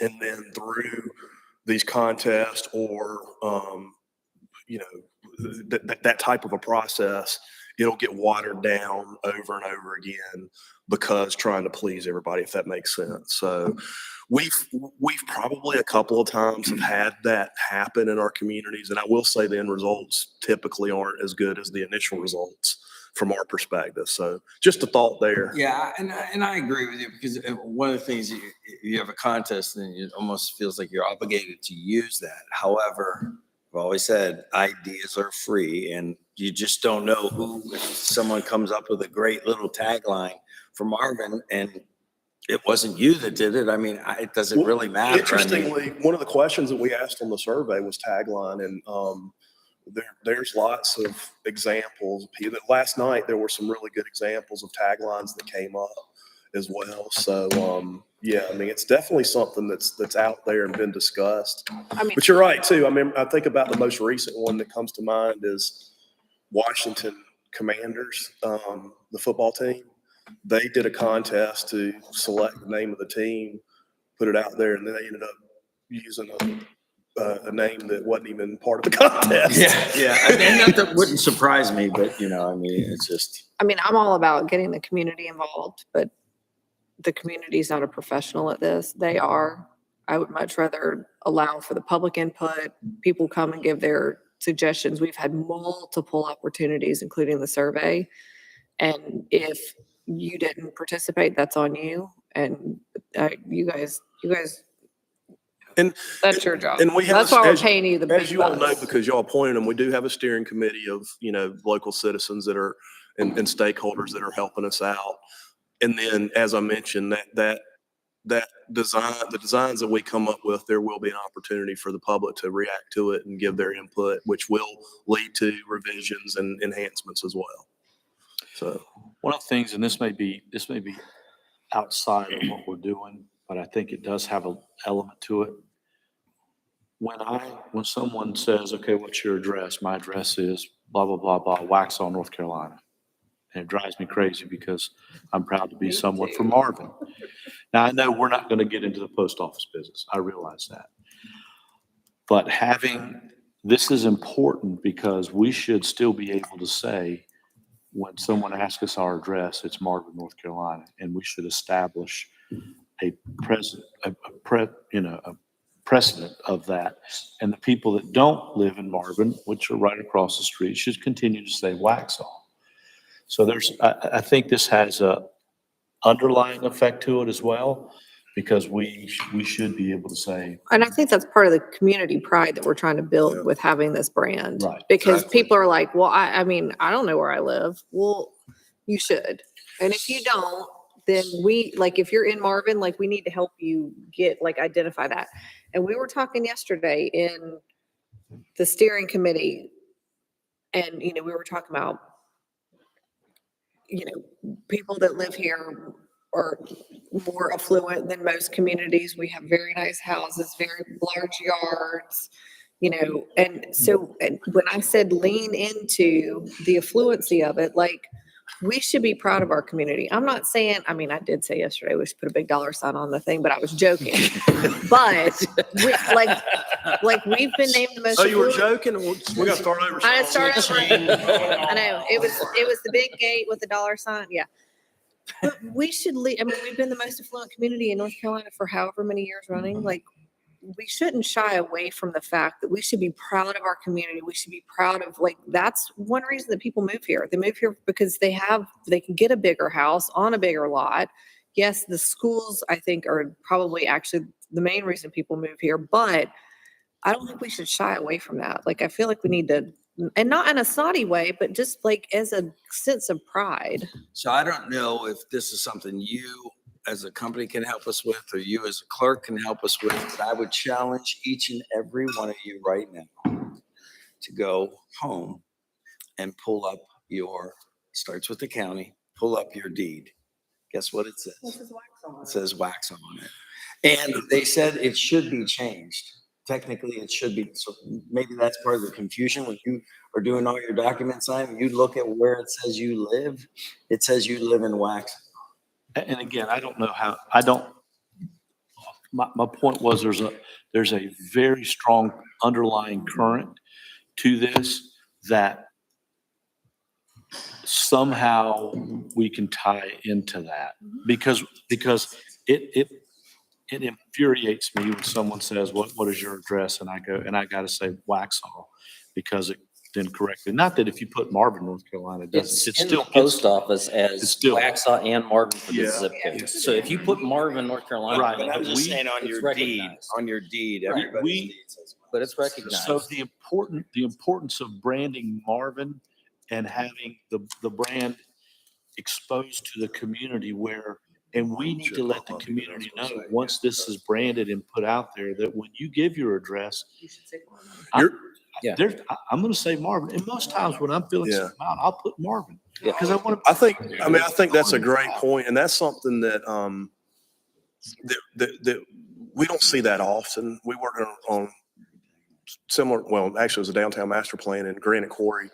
And then through these contests or, that type of a process, it'll get watered down over and over again because trying to please everybody, if that makes sense. So we've probably a couple of times have had that happen in our communities. And I will say the end results typically aren't as good as the initial results from our perspective. So just a thought there. Yeah, and I agree with you, because one of the things you have a contest and it almost feels like you're obligated to use that. However, I've always said ideas are free, and you just don't know if someone comes up with a great little tagline for Marvin and it wasn't you that did it. I mean, it doesn't really matter. Interestingly, one of the questions that we asked on the survey was tagline, and there's lots of examples. Last night there were some really good examples of taglines that came up as well. So yeah, I mean, it's definitely something that's out there and been discussed. I mean, But you're right too. I mean, I think about the most recent one that comes to mind is Washington Commanders, the football team. They did a contest to select the name of the team, put it out there, and then they ended up using a name that wasn't even part of the contest. Yeah. And that wouldn't surprise me, but I mean, it's just. I mean, I'm all about getting the community involved, but the community's not a professional at this. They are. I would much rather allow for the public input. People come and give their suggestions. We've had multiple opportunities, including the survey. And if you didn't participate, that's on you. And you guys, And that's your job. And we have, That's why we're paying you the big as you all know, bucks. because y'all appointed them, we do have a steering committee of, local citizens that are, and stakeholders that are helping us out. And then, as I mentioned, that design, the designs that we come up with, there will be an opportunity for the public to react to it and give their input, which will lead to revisions and enhancements as well. So One of the things, and this may be outside of what we're doing, but I think it does have an element to it. When someone says, okay, what's your address? My address is blah, blah, blah, blah, Waxhaw, North Carolina. And it drives me crazy because I'm proud to be someone from Marvin. Now, I know we're not going to get into the post office business. I realize that. But this is important because we should still be able to say, when someone asks us our address, it's Marvin, North Carolina, and we should establish a precedent of that. And the people that don't live in Marvin, which are right across the street, should continue to say Waxhaw. So I think this has a underlying effect to it as well, because we should be able to say. And I think that's part of the community pride that we're trying to build with having this brand. Right, Because exactly. people are like, well, I mean, I don't know where I live. Well, you should. And if you don't, then if you're in Marvin, we need to help you identify that. And we were talking yesterday in the steering committee, and, we were talking about, people that live here are more affluent than most communities. We have very nice houses, very large yards, and so when I said lean into the affluency of it, we should be proud of our community. I'm not saying, I mean, I did say yesterday we should put a big dollar sign on the thing, but I was joking. But we've been named the most. Oh, you were affluent- joking? We got to start over. I started over. I know it was the big gate with the dollar sign. Yeah. But we should lead. I mean, we've been the most affluent community in North Carolina for however many years running. We shouldn't shy away from the fact that we should be proud of our community. We should be proud of that's one reason that people move here. They move here because they can get a bigger house on a bigger lot. Yes, the schools I think are probably actually the main reason people move here, but I don't think we should shy away from that. I feel like we need to, and not in a snotty way, but just as a sense of pride. So I don't know if this is something you as a company can help us with, or you as a clerk can help us with, but I would challenge each and every one of you right now to go home and pull up starts with the county, pull up your deed Guess what it says? This is wax on It says wax on it. And they said it should be changed. Technically, it should be. So maybe that's part of the confusion when you are doing all your document signing. You look at where it says you live. It says you live in Wax. And again, I don't know how, my point was there's a very strong underlying current to this that somehow we can tie into that because it infuriates me when someone says, what is your address? And I go, and I got to say Waxhaw because it then correctly, not that if you put Marvin, North Carolina, it doesn't, It's it's in still. the post office it's as still- Waxhaw and Marvin for the Yeah. zip code. So if you put Marvin, North Carolina. Right, But I'm just saying on it's your deed, recognized. on your deed, Right. everybody's We- deed says Wax. But it's recognized. So the importance of branding Marvin and having the brand exposed to the community where, and we need to let the community know, once this is branded and put out there, that when you give your address, Yeah. I'm gonna say Marvin. And most times when I'm filling Yeah. something out, I'll put Marvin. Yeah. Because I want to. I think that's a great point, and that's something that, that we don't see that often. We work on similar, well, actually it was a downtown master plan in Granite Quarry,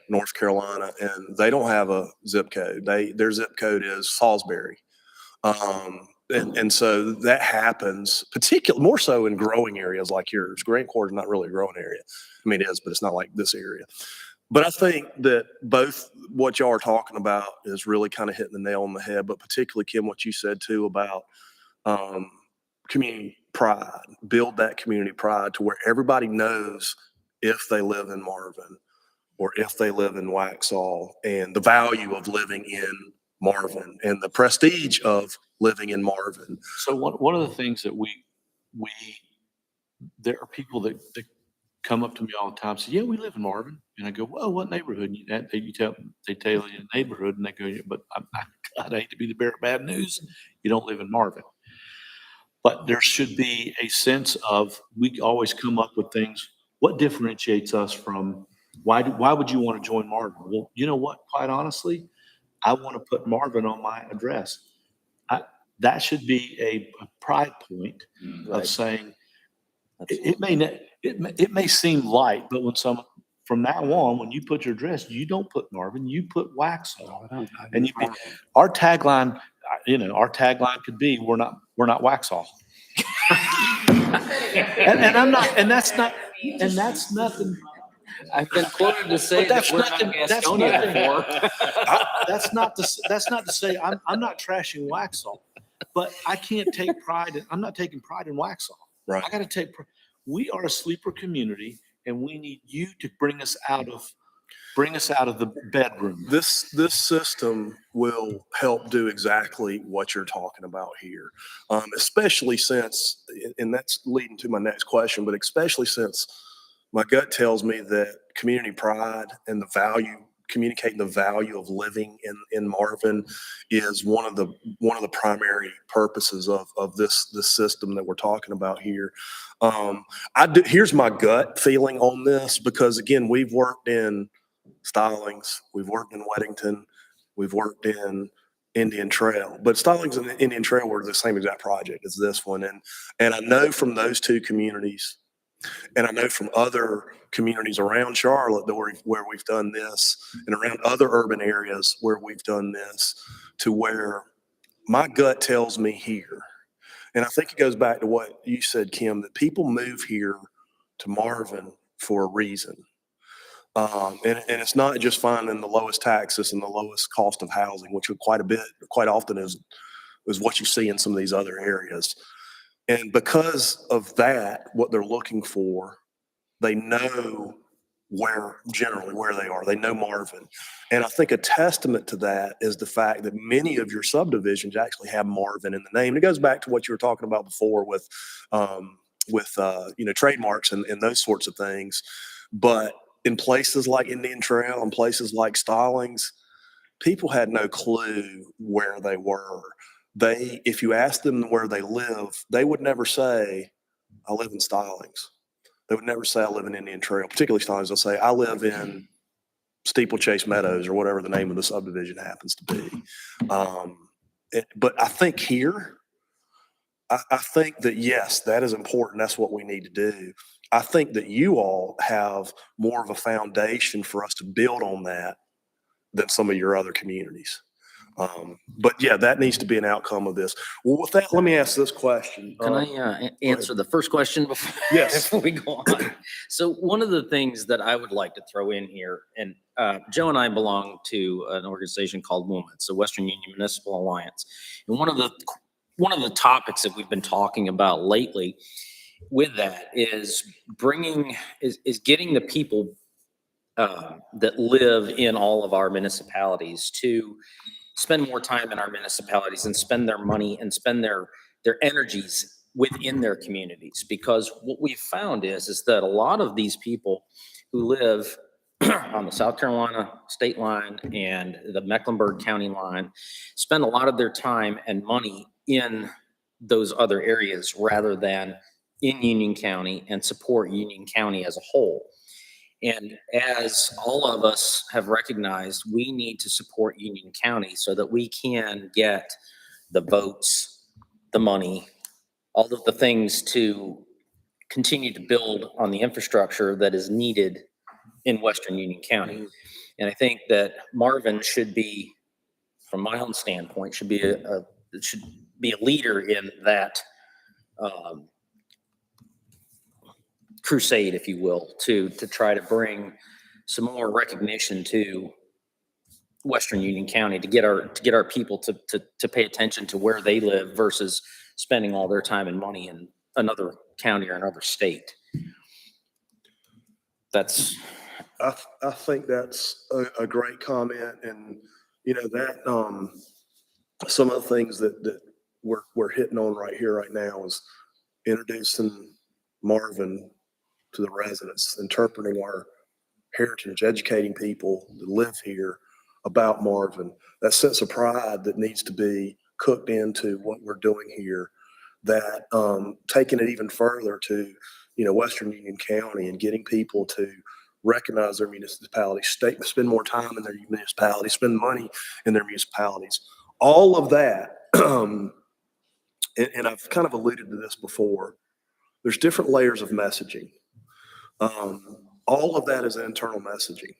North Carolina, and they don't have a zip code. Their zip code is Salisbury. And so that happens, particularly more so in growing areas like yours. Granite Quarry is not really a growing area. I mean, it is, but it's not like this area. But I think that both what y'all are talking about is really kind of hitting the nail on the head, but particularly, Kim, what you said too about community pride, build that community pride to where everybody knows if they live in Marvin or if they live in Waxhaw and the value of living in Marvin and the prestige of living in Marvin. So one of the things that there are people that come up to me all the time, say, yeah, we live in Marvin. And I go, well, what neighborhood? And they tell you the neighborhood and they go, yeah, but I hate to be the bearer of bad news. You don't live in Marvin. But there should be a sense of, we always come up with things. What differentiates us from, why would you want to join Marvin? Well, you know what, quite honestly, I want to put Marvin on my address. That should be a pride point of Right. saying, it may seem light, but from now on, when you put your address, you don't put Marvin, you put Waxhaw. And our tagline, our tagline could be, we're not Waxhaw. and I'm not, and that's nothing. I've been quoted to say But that's that we're nothing. not That's Gastonia nothing. before. That's not to say I'm not trashing Waxhaw, but I can't take pride. I'm not taking pride in Waxhaw. Right. I got to take. We are a sleeper community, and we need you to bring us out of the bedroom. This system will help do exactly what you're talking about here, especially since, and that's leading to my next question, but especially since my gut tells me that community pride and communicating the value of living in Marvin is one of the primary purposes of this system that we're talking about here. Here's my gut feeling on this, because again, we've worked in Stallings, we've worked in Weddington, we've worked in Indian Trail, but Stallings and Indian Trail were the same exact project as this one. And I know from those two communities, and I know from other communities around Charlotte where we've done this, and around other urban areas where we've done this, to where my gut tells me here, and I think it goes back to what you said, Kim, that people move here to Marvin for a reason. And it's not just finding the lowest taxes and the lowest cost of housing, which quite often is what you see in some of these other areas. And because of that, what they're looking for, they know generally where they are. They know Marvin. And I think a testament to that is the fact that many of your subdivisions actually have Marvin in the name. It goes back to what you were talking about before with trademarks and those sorts of things. But in places like Indian Trail and places like Stallings, people had no clue where they were. If you asked them where they live, they would never say, I live in Stallings. They would never say, I live in Indian Trail, particularly Stallings. They'll say, I live in Steeplechase Meadows, or whatever the name of the subdivision happens to be. But I think here, I think that, yes, that is important. That's what we need to do. I think that you all have more of a foundation for us to build on that than some of your other communities. But yeah, that needs to be an outcome of this. Well, with that, let me ask this question. Can I answer the first question before, Yes. before we go on? So one of the things that I would like to throw in here, and Joe and I belong to an organization called WUMA. It's the Western Union Municipal Alliance. And one of the topics that we've been talking about lately with that is getting the people that live in all of our municipalities to spend more time in our municipalities and spend their money and spend their energies within their communities. Because what we've found is that a lot of these people who live on the South Carolina state line and the Mecklenburg County line spend a lot of their time and money in those other areas rather than in Union County and support Union County as a whole. And as all of us have recognized, we need to support Union County so that we can get the votes, the money, all of the things to continue to build on the infrastructure that is needed in Western Union County. And I think that Marvin should be, from my own standpoint, should be a leader in that crusade, if you will, to try to bring some more recognition to Western Union County, to get our people to pay attention to where they live versus spending all their time and money in another county or another state. That's. I think that's a great comment, and you know that some of the things that we're hitting on right here, right now, is introducing Marvin to the residents, interpreting our heritage, educating people that live here about Marvin. That sense of pride that needs to be cooked into what we're doing here. That taking it even further to Western Union County and getting people to recognize their municipalities, spend more time in their municipalities, spend money in their municipalities. All of that, and I've kind of alluded to this before, there's different layers of messaging. All of that is internal messaging.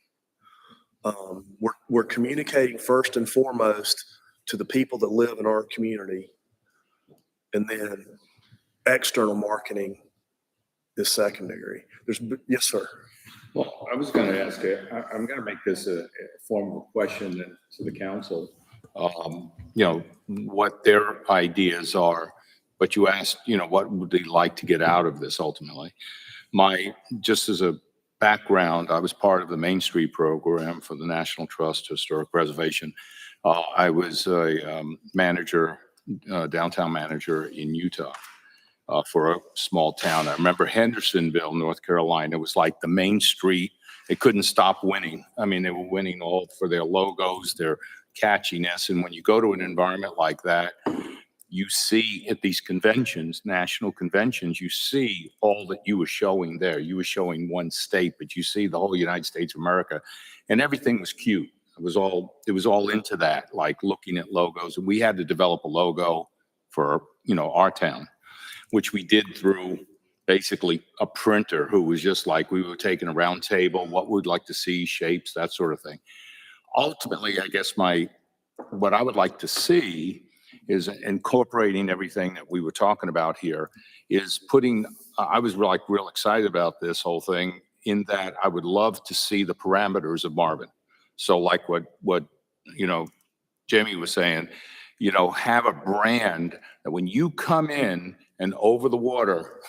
We're communicating first and foremost to the people that live in our community, and then external marketing is secondary. Yes, sir. Well, I was going to ask you, I'm going to make this a form of question then to the council. What their ideas are, but you asked, what would they like to get out of this ultimately? Just as a background, I was part of the Main Street program for the National Trust Historic Preservation. I was a manager, downtown manager in Utah. For a small town. I remember Hendersonville, North Carolina. It was like the main street. They couldn't stop winning. I mean, they were winning all for their logos, their catchiness. And when you go to an environment like that, you see at these conventions, national conventions, you see all that you were showing there. You were showing one state, but you see the whole United States of America, and everything was cute. It was all into that, like looking at logos. And we had to develop a logo for, our town, which we did through basically a printer who was just like, we were taking a round table, what we'd like to see, shapes, that sort of thing. Ultimately, I guess what I would like to see is incorporating everything that we were talking about here, is I was real excited about this whole thing, in that I would love to see the parameters of Marvin. So like what Jamie was saying, have a brand that when you come in and over the water,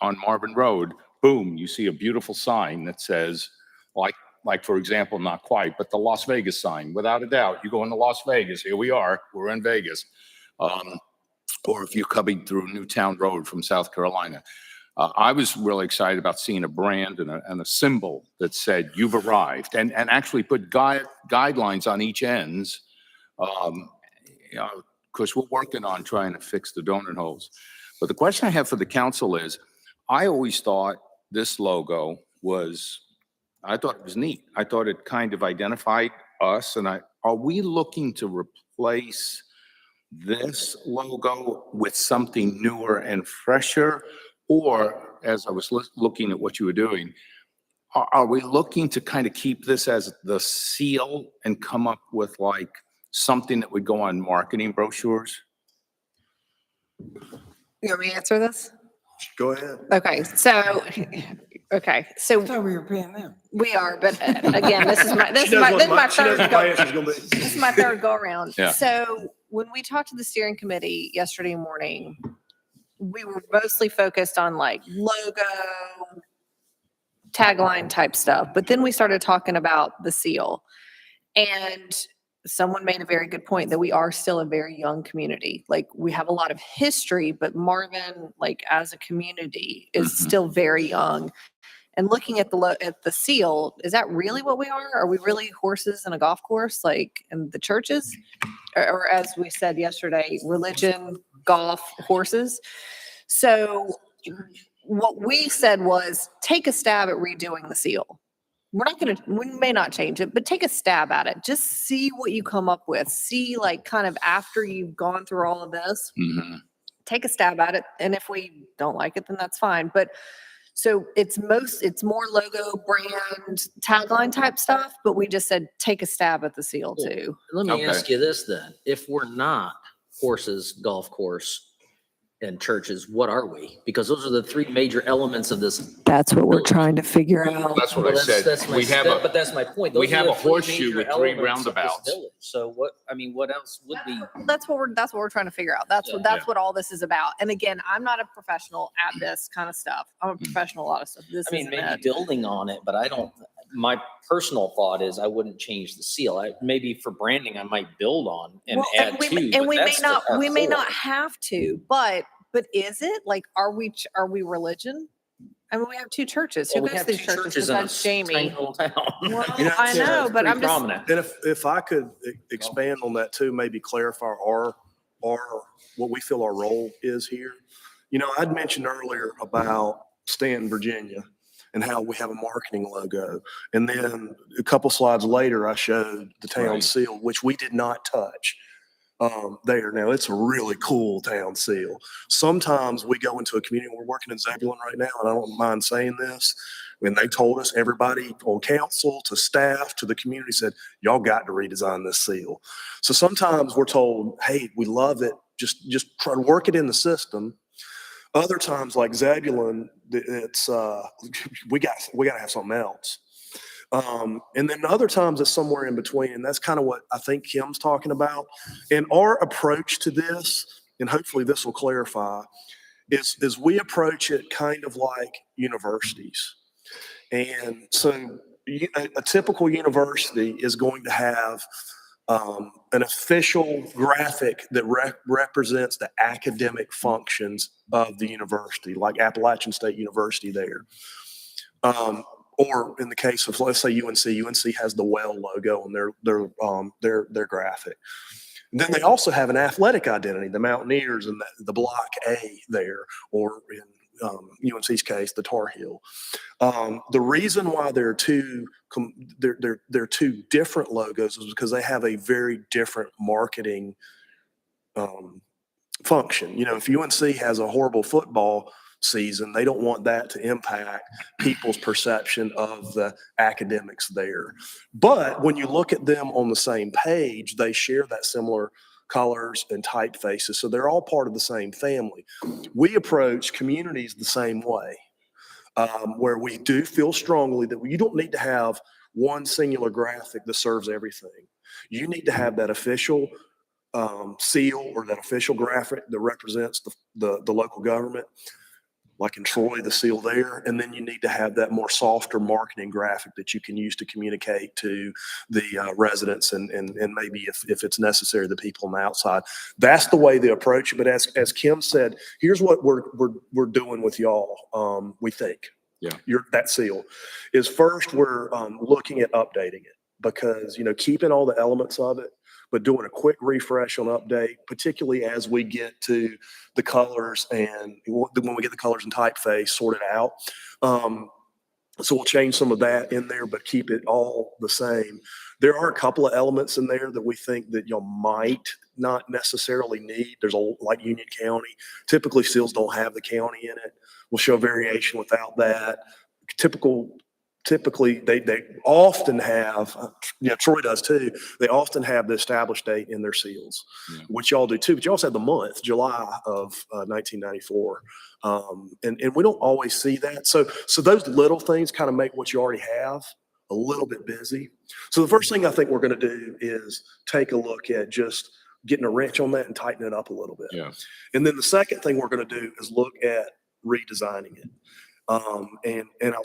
on Marvin Road, boom, you see a beautiful sign that says, like for example, not quite, but the Las Vegas sign, without a doubt. You go into Las Vegas, here we are, we're in Vegas. Or if you're coming through Newtown Road from South Carolina. I was really excited about seeing a brand and a symbol that said, you've arrived, and actually put guidelines on each ends. Because we're working on trying to fix the donut holes. But the question I have for the council is, I always thought this logo I thought it was neat. I thought it kind of identified us. And are we looking to replace this logo with something newer and fresher? Or as I was looking at what you were doing, are we looking to kind of keep this as the seal and come up with like something that would go on marketing brochures? You want me to answer this? Go ahead. Okay, so, thought we were paying them. we are, but again, this is my, this She is knows my she knows third what my go. answer's gonna be. This is my third go around. Yeah. So when we talked to the steering committee yesterday morning, we were mostly focused on like logo, tagline type stuff. But then we started talking about the seal. And someone made a very good point that we are still a very young community. Like we have a lot of history, but Marvin, like as a community, is Mhm. still very young. And looking at at the seal, is that really what we are? Are we really horses in a golf course, like in the churches? Or as we said yesterday, religion, golf, horses? So what we said was take a stab at redoing the seal. We may not change it, but take a stab at it. Just see what you come up with. See, like, kind of after you've gone through all of this, Mhm. take a stab at it. And if we don't like it, then that's fine. But so it's more logo, brand, tagline type stuff, but we just said take a stab at the seal too. Let me Okay. ask you this then. If we're not horses, golf course, and churches, what are we? Because those are the three major elements of this. That's what we're trying to figure out. That's what Well, I said. that's my, We have but that's my point. we Those are have the a three horseshoe major with three elements of this roundabouts. village. So what else would be? That's what we're trying to figure out. That's what all this is about. And again, I'm not a professional at this kind of stuff. I'm a professional at a lot of stuff. This I mean, isn't maybe it. building on it, but my personal thought is I wouldn't change the seal. Maybe for branding, I might build on and Well, add to. and but we may that's not our we may core. not have to, but is it like are we religion? I mean, we have two churches. Well, Who we goes have to these two churches churches in a besides Jamie? tiny little town. Well, You know, I know, it's but pretty I'm just prominent. And if I could expand on that too, maybe clarify our what we feel our role is here. You know, I'd mentioned earlier about Stanton, Virginia, and how we have a marketing logo. And then a couple slides later, I showed the town Right. seal, which we did not touch. There. Now, it's a really cool town seal. Sometimes we go into a community, we're working in Zebulon right now, and I don't mind saying this, when they told us, everybody on council to staff to the community said, y'all got to redesign this seal. So sometimes we're told, hey, we love it, just try to work it in the system. Other times, like Zebulon, it's we got to have something else. And then other times it's somewhere in between. And that's kind of what I think Kim's talking about. And our approach to this, and hopefully this will clarify, is we approach it kind of like universities. And so a typical university is going to have an official graphic that represents the academic functions of the university, like Appalachian State University there. Or in the case of, let's say UNC has the well logo on their graphic. And then they also have an athletic identity, the Mountaineers and the Block A there, or in UNC's case, the Tar Heel. The reason why they're two different logos is because they have a very different marketing function. You know, if UNC has a horrible football season, they don't want that to impact people's perception of the academics there. But when you look at them on the same page, they share that similar colors and typefaces. So they're all part of the same family. We approach communities the same way, where we do feel strongly that you don't need to have one singular graphic that serves everything. You need to have that official seal or that official graphic that represents the local government, like in Troy, the seal there. And then you need to have that more softer marketing graphic that you can use to communicate to the residents and maybe if it's necessary, the people on the outside. That's the way they approach it. But as Kim said, here's what we're doing with y'all. We think, that seal is first, we're looking at updating it because, you know, keeping all the elements of it, but doing a quick refresh on update, particularly as we get to the colors and when we get the colors and typeface sorted out. So we'll change some of that in there, but keep it all the same. There are a couple of elements in there that we think that you might not necessarily need. There's like Union County. Typically, seals don't have the county in it. We'll show variation without that. Typically, they often have, Troy does too. They often have the established date in their seals, which y'all do too. But you also have the month, July of 1994. And we don't always see that. So those little things kind of make what you already have a little bit busy. So the first thing I think we're going to do is take a look at just getting a wrench on that and tighten it up a little bit. Yeah. And then the second thing we're going to do is look at redesigning it. And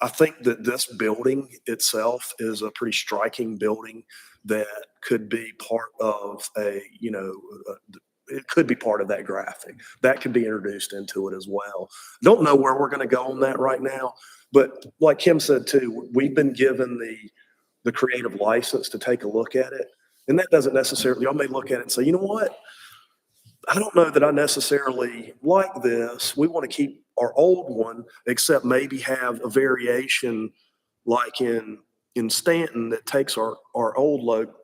I think that this building itself is a pretty striking building that could be part of it could be part of that graphic. That could be introduced into it as well. Don't know where we're going to go on that right now, but like Kim said too, we've been given the creative license to take a look at it. And that doesn't necessarily, y'all may look at it and say, you know what? I don't know that I necessarily like this. We want to keep our old one, except maybe have a variation like in Stanton that takes our old logo,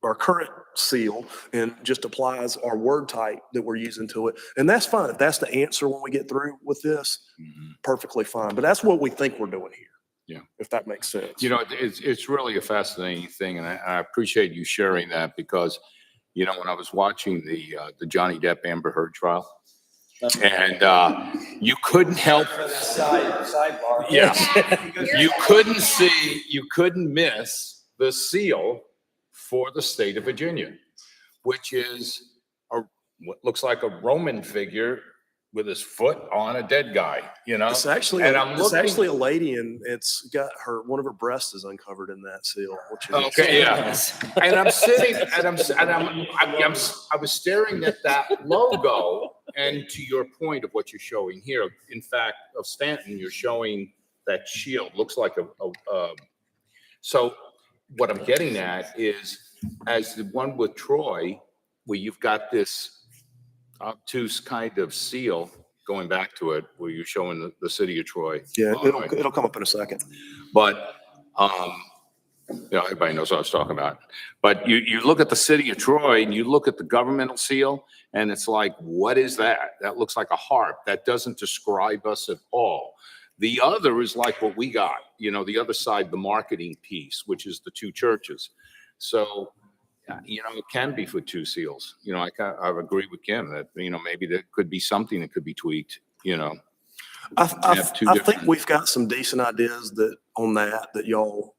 our current seal, and just applies our word type that we're using to it. And that's fine. If that's the answer when we get through with this, perfectly fine. But that's what we think we're doing here. Yeah. If that makes sense. It's really a fascinating thing, and I appreciate you sharing that because, when I was watching the Johnny Depp Amber Heard trial, and you couldn't help. Sidebar. Yeah. You couldn't miss the seal for the state of Virginia, which is what looks like a Roman figure with his foot on a dead guy, It's actually, And a lady, and it's got one of her breasts is uncovered in that seal, which is okay, yeah. And I'm sitting, I was staring at that logo, and to your point of what you're showing here, in fact, of Stanton, you're showing that shield, looks like so what I'm getting at is, as the one with Troy, where you've got this obtuse kind of seal going back to it, where you're showing the city of Troy. Yeah, it'll come up in a second. But, everybody knows what I was talking about. But you look at the city of Troy and you look at the governmental seal, and it's like, what is that? That looks like a harp. That doesn't describe us at all. The other is like what we got, the other side, the marketing piece, which is the two churches. So, it can be for two seals. I agree with Kim that, maybe there could be something that could be tweaked, I think we've got some decent ideas that y'all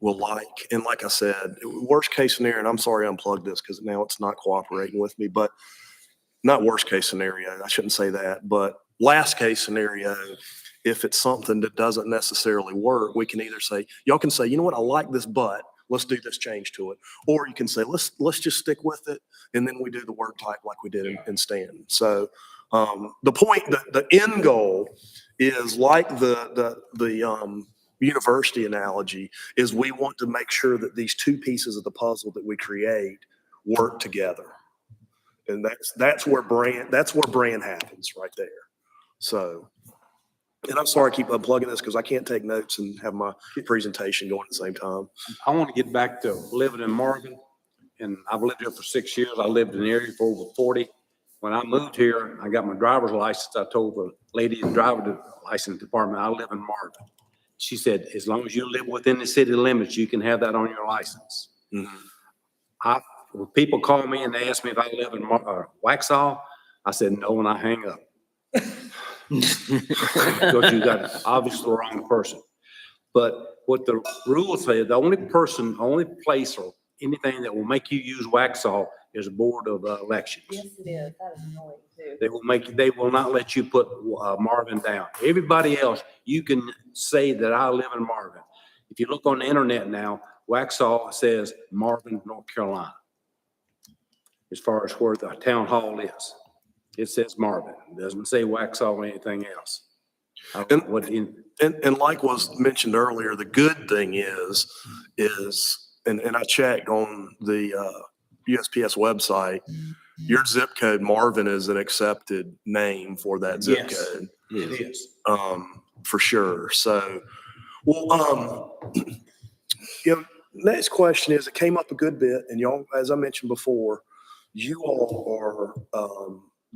will like. And like I said, worst case scenario, and I'm sorry I unplugged this because now it's not cooperating with me, but not worst case scenario. I shouldn't say that, but last case scenario, if it's something that doesn't necessarily work, we can either say, y'all can say, you know what, I like this, but let's do this change to it. Or you can say, let's just stick with it. And then we do the word type like we did in Stanton. So the point, the end goal is like the university analogy, is we want to make sure that these two pieces of the puzzle that we create work together. And that's where brand happens right there. So, and I'm sorry I keep unplugging this because I can't take notes and have my presentation going at the same time. I want to get back to living in Marvin, and I've lived here for 6 years. I lived in the area for over 40. When I moved here, I got my driver's license. I told the lady in the driver's license department, I live in Marvin. She said, as long as you live within the city limits, you can have that on your license. Mm-hmm. When people call me and they ask me if I live in Waxhaw, I said no, and I hang up. Because you got obviously the wrong person. But what the rules say, the only place or anything that will make you use Waxhaw is the Board of Elections. Yes, it is. That is annoying too. They will not let you put Marvin down. Everybody else, you can say that I live in Marvin. If you look on the internet now, Waxhaw says Marvin, North Carolina. As far as where the town hall is, it says Marvin. It doesn't say Waxhaw or anything else. And like was mentioned earlier, the good thing is, and I checked on the USPS website, your zip code, Marvin, is an accepted name for that zip code. It is. for sure. So, well, next question is, it came up a good bit, and y'all, as I mentioned before, you all are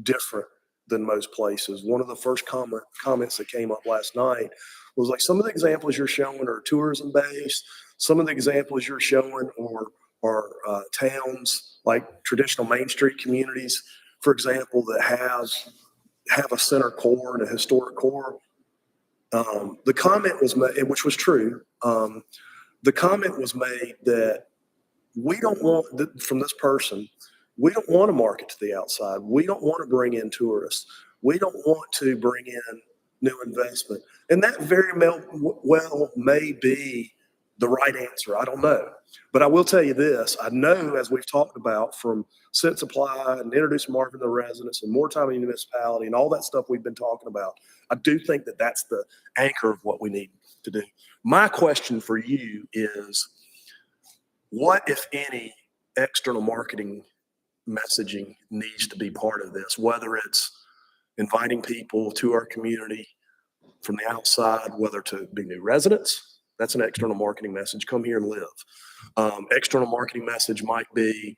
different than most places. One of the first comments that came up last night was like, some of the examples you're showing are tourism based. Some of the examples you're showing are towns like traditional Main Street communities, for example, that have a center core and a historic core. The comment was made, which was true. The comment was made that we don't want, from this person, we don't want to market to the outside. We don't want to bring in tourists. We don't want to bring in new investment. And that very well may be the right answer. I don't know. But I will tell you this. I know, as we've talked about, from Sense Supply and introducing Marvin to the residents and more time in the municipality and all that stuff we've been talking about, I do think that that's the anchor of what we need to do. My question for you is, what, if any, external marketing messaging needs to be part of this, whether it's inviting people to our community from the outside, whether to be new residents, that's an external marketing message, come here and live. External marketing message might be,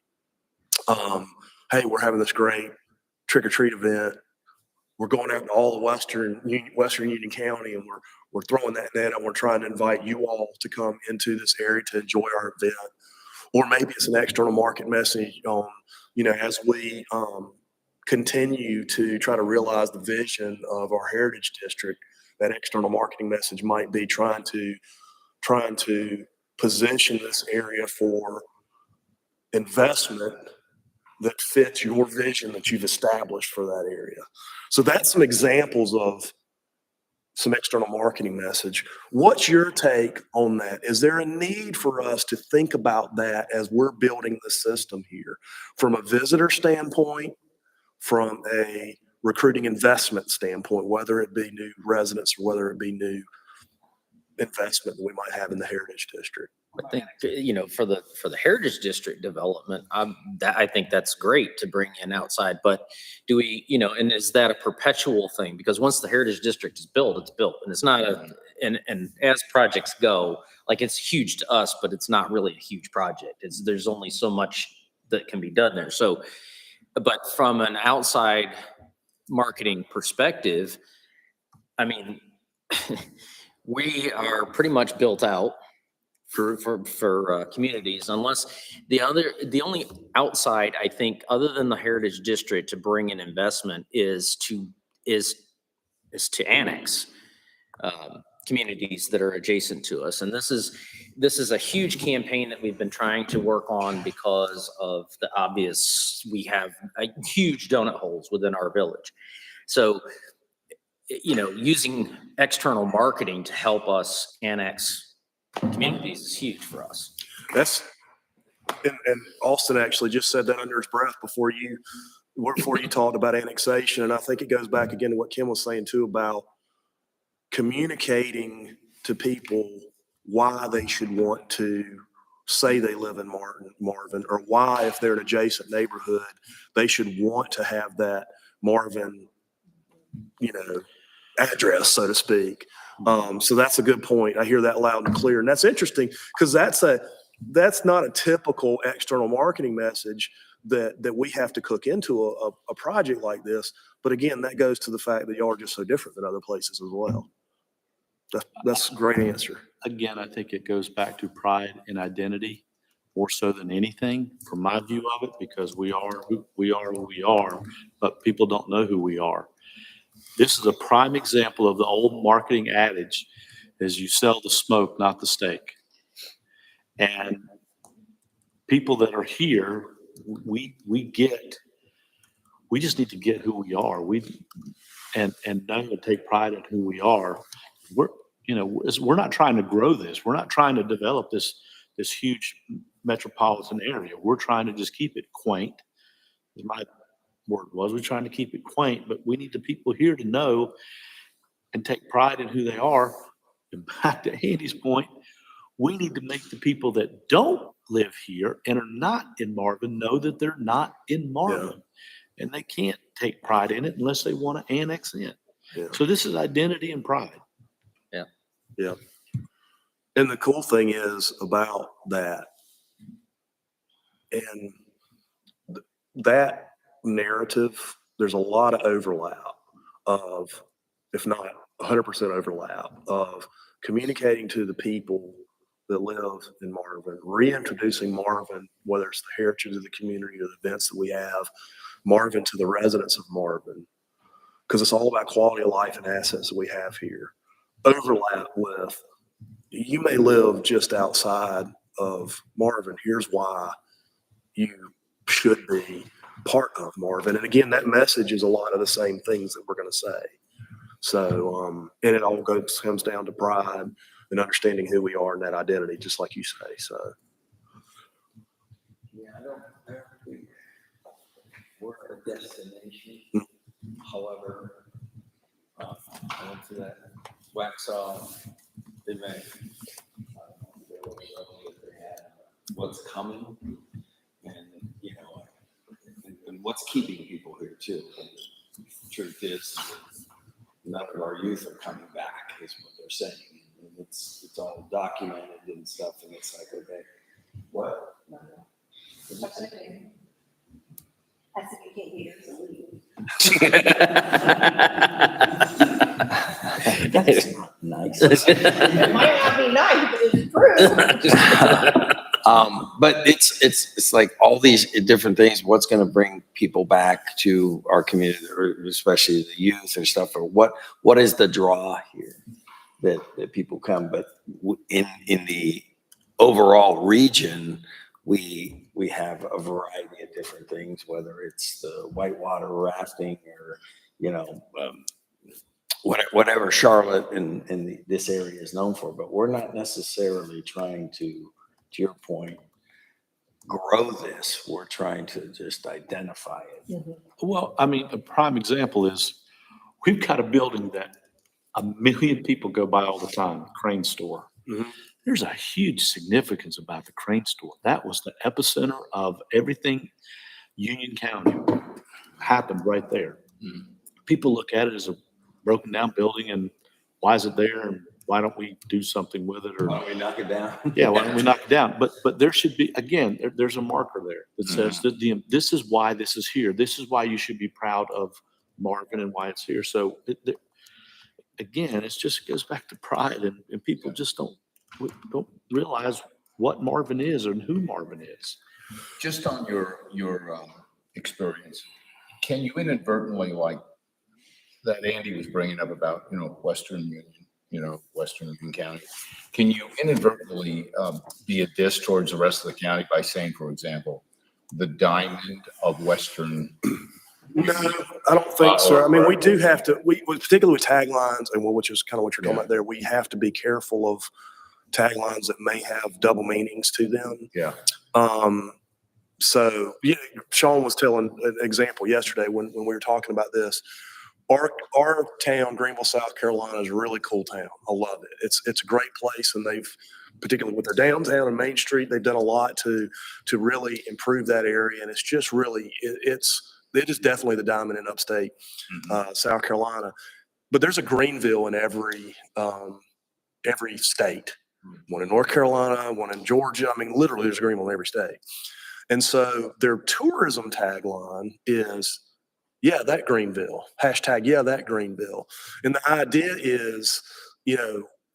hey, we're having this great trick-or-treat event. We're going out to all of Western Union County, and we're throwing that net, and we're trying to invite you all to come into this area to enjoy our event. Or maybe it's an external market message on, as we continue to try to realize the vision of our heritage district, that external marketing message might be trying to position this area for investment that fits your vision that you've established for that area. So that's some examples of some external marketing message. What's your take on that? Is there a need for us to think about that as we're building the system here, from a visitor standpoint, from a recruiting investment standpoint, whether it be new residents or whether it be new investment that we might have in the heritage district? I think, for the Heritage District development, I think that's great to bring in outside, but do we, and is that a perpetual thing? Because once the Heritage District is built, it's built, and it's not and as projects go, like, it's huge to us, but it's not really a huge project. There's only so much that can be done there. So, but from an outside marketing perspective, I mean, we are pretty much built out for communities, unless the only outside, I think, other than the Heritage District to bring in investment is to annex communities that are adjacent to us. And this is a huge campaign that we've been trying to work on because of the obvious, we have huge donut holes within our village. So, using external marketing to help us annex communities is huge for us. And Austin actually just said that under his breath before you talked about annexation. And I think it goes back again to what Kim was saying too, about communicating to people why they should want to say they live in Marvin, or why, if they're an adjacent neighborhood, they should want to have that Marvin, address, so to speak. So that's a good point. I hear that loud and clear. And that's interesting, because that's not a typical external marketing message that we have to cook into a project like this. But again, that goes to the fact that y'all are just so different than other places as well. That's a great answer. Again, I think it goes back to pride and identity more so than anything, from my view of it, because we are who we are, but people don't know who we are. This is a prime example of the old marketing adage, is you sell the smoke, not the steak. And people that are here, we just need to get who we are. And know and take pride in who we are. We're not trying to grow this. We're not trying to develop this huge metropolitan area. We're trying to just keep it quaint. My word was, we're trying to keep it quaint, but we need the people here to know and take pride in who they are. And back to Andy's point, we need to make the people that don't live here and are not in Marvin know that they're not in Marvin. Yeah. And they can't take pride in it unless they want to annex in. Yeah. So this is identity and pride. Yeah. And the cool thing is about that, and that narrative, there's a lot of overlap of, if not 100% overlap of communicating to the people that live in Marvin, reintroducing Marvin, whether it's the heritage of the community or the events that we have, Marvin to the residents of Marvin, because it's all about quality of life and assets that we have here. Overlap with, you may live just outside of Marvin. Here's why you should be part of Marvin. And again, that message is a lot of the same things that we're going to say. So, and it all comes down to pride and understanding who we are and that identity, just like you say. So, Yeah, I don't think we're a destination. However, I went to that Waxhaw event. They had what's coming, and you know, and what's keeping people here too. The truth is, none of our youth are coming back, is what they're saying. And it's all documented and stuff, and it's like, okay, what? I said, you can't hear, so leave. Nice. It might not be nice, but it's true. But it's like all these different things. What's going to bring people back to our community, or especially the youth and stuff? Or what is the draw here that people come? But in the overall region, we have a variety of different things, whether it's the whitewater rafting or, you know, whatever Charlotte and this area is known for. But we're not necessarily trying to your point, grow this. We're trying to just identify it. Well, I mean, a prime example is we've got a building that 1 million people go by all the time, Crane Store. Mhm. There's a huge significance about the Crane Store. That was the epicenter of everything Union County happened right there. People look at it as a broken down building, and why is it there? And why don't we do something with it? Or Why don't we knock it down? yeah, why don't we knock it down? But there should be, again, there's a marker there that says that this is why this is here. This is why you should be proud of Marvin and why it's here. So again, it just goes back to pride, and people just don't realize what Marvin is and who Marvin is. Just on your experience, can you inadvertently, like that Andy was bringing up about, Western Union, Western Union County, can you inadvertently be a diss towards the rest of the county by saying, for example, the diamond of Western? no, I don't think so. I mean, we do have to, particularly with taglines, and which is kind of what you're talking about there, we have to be careful of taglines that may have double meanings to them. Yeah. So Sean was telling an example yesterday when we were talking about this. Our town, Greenville, South Carolina, is a really cool town. I love it. It's a great place, and they've, particularly with their downtown and Main Street, they've done a lot to really improve that area. And it's just really, it is definitely the diamond in upstate South Carolina. But there's a Greenville in every state. One in North Carolina, one in Georgia. I mean, literally, there's a Greenville in every state. And so their tourism tagline is, yeah, that Greenville. # yeah, that Greenville. And the idea is,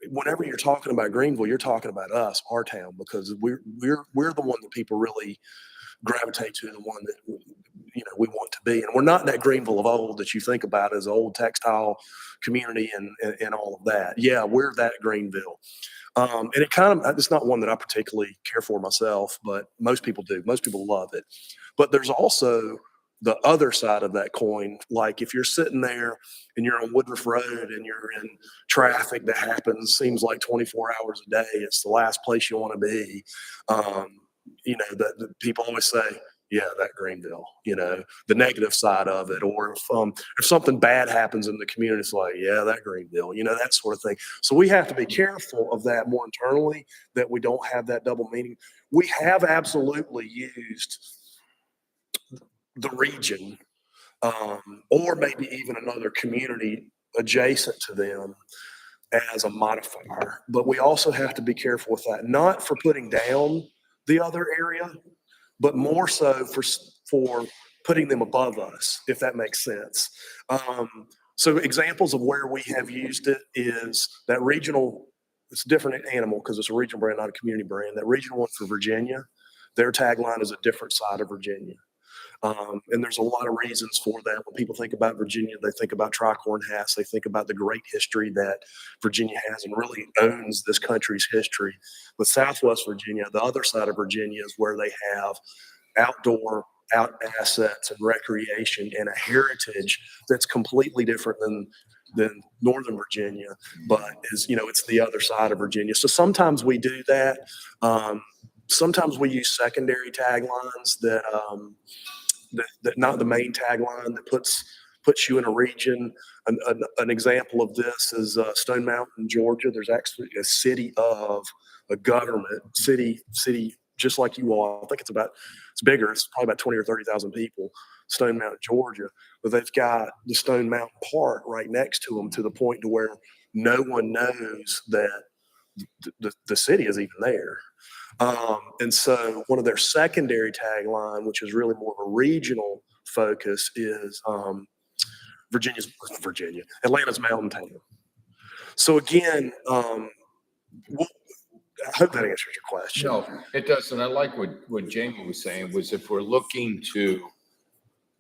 whenever you're talking about Greenville, you're talking about us, our town, because we're the one that people really gravitate to, the one that we want to be. And we're not that Greenville of old that you think about as an old textile community and all of that. Yeah, we're that Greenville. And it's not one that I particularly care for myself, but most people do. Most people love it. But there's also the other side of that coin. Like if you're sitting there and you're on Woodruff Road and you're in traffic that happens, seems like 24 hours a day, it's the last place you want to be. The people always say, yeah, that Greenville, the negative side of it. Or if something bad happens in the community, it's like, yeah, that Greenville, that sort of thing. So we have to be careful of that more internally, that we don't have that double meaning. We have absolutely used the region, or maybe even another community adjacent to them as a modifier, but we also have to be careful with that, not for putting down the other area, but more so for putting them above us, if that makes sense. So examples of where we have used it is that regional, it's a different animal because it's a regional brand, not a community brand. That regional one for Virginia, their tagline is a different side of Virginia. And there's a lot of reasons for that. When people think about Virginia, they think about Tricorn Hats. They think about the great history that Virginia has and really owns this country's history. But Southwest Virginia, the other side of Virginia, is where they have outdoor out assets and recreation and a heritage that's completely different than Northern Virginia, but is, it's the other side of Virginia. So sometimes we do that. Sometimes we use secondary taglines that not the main tagline that puts you in a region. An example of this is Stone Mountain, Georgia. There's actually a city of a government city just like you all. I think it's bigger. It's probably about 20 or 30,000 people. Stone Mountain, Georgia, but they've got the Stone Mountain Park right next to them, to the point to where no one knows that the city is even there. And so one of their secondary tagline, which is really more of a regional focus, is Atlanta's Mountain Town. So again, I hope that answers your question. No, it doesn't. I like what Jamie was saying, was if we're looking to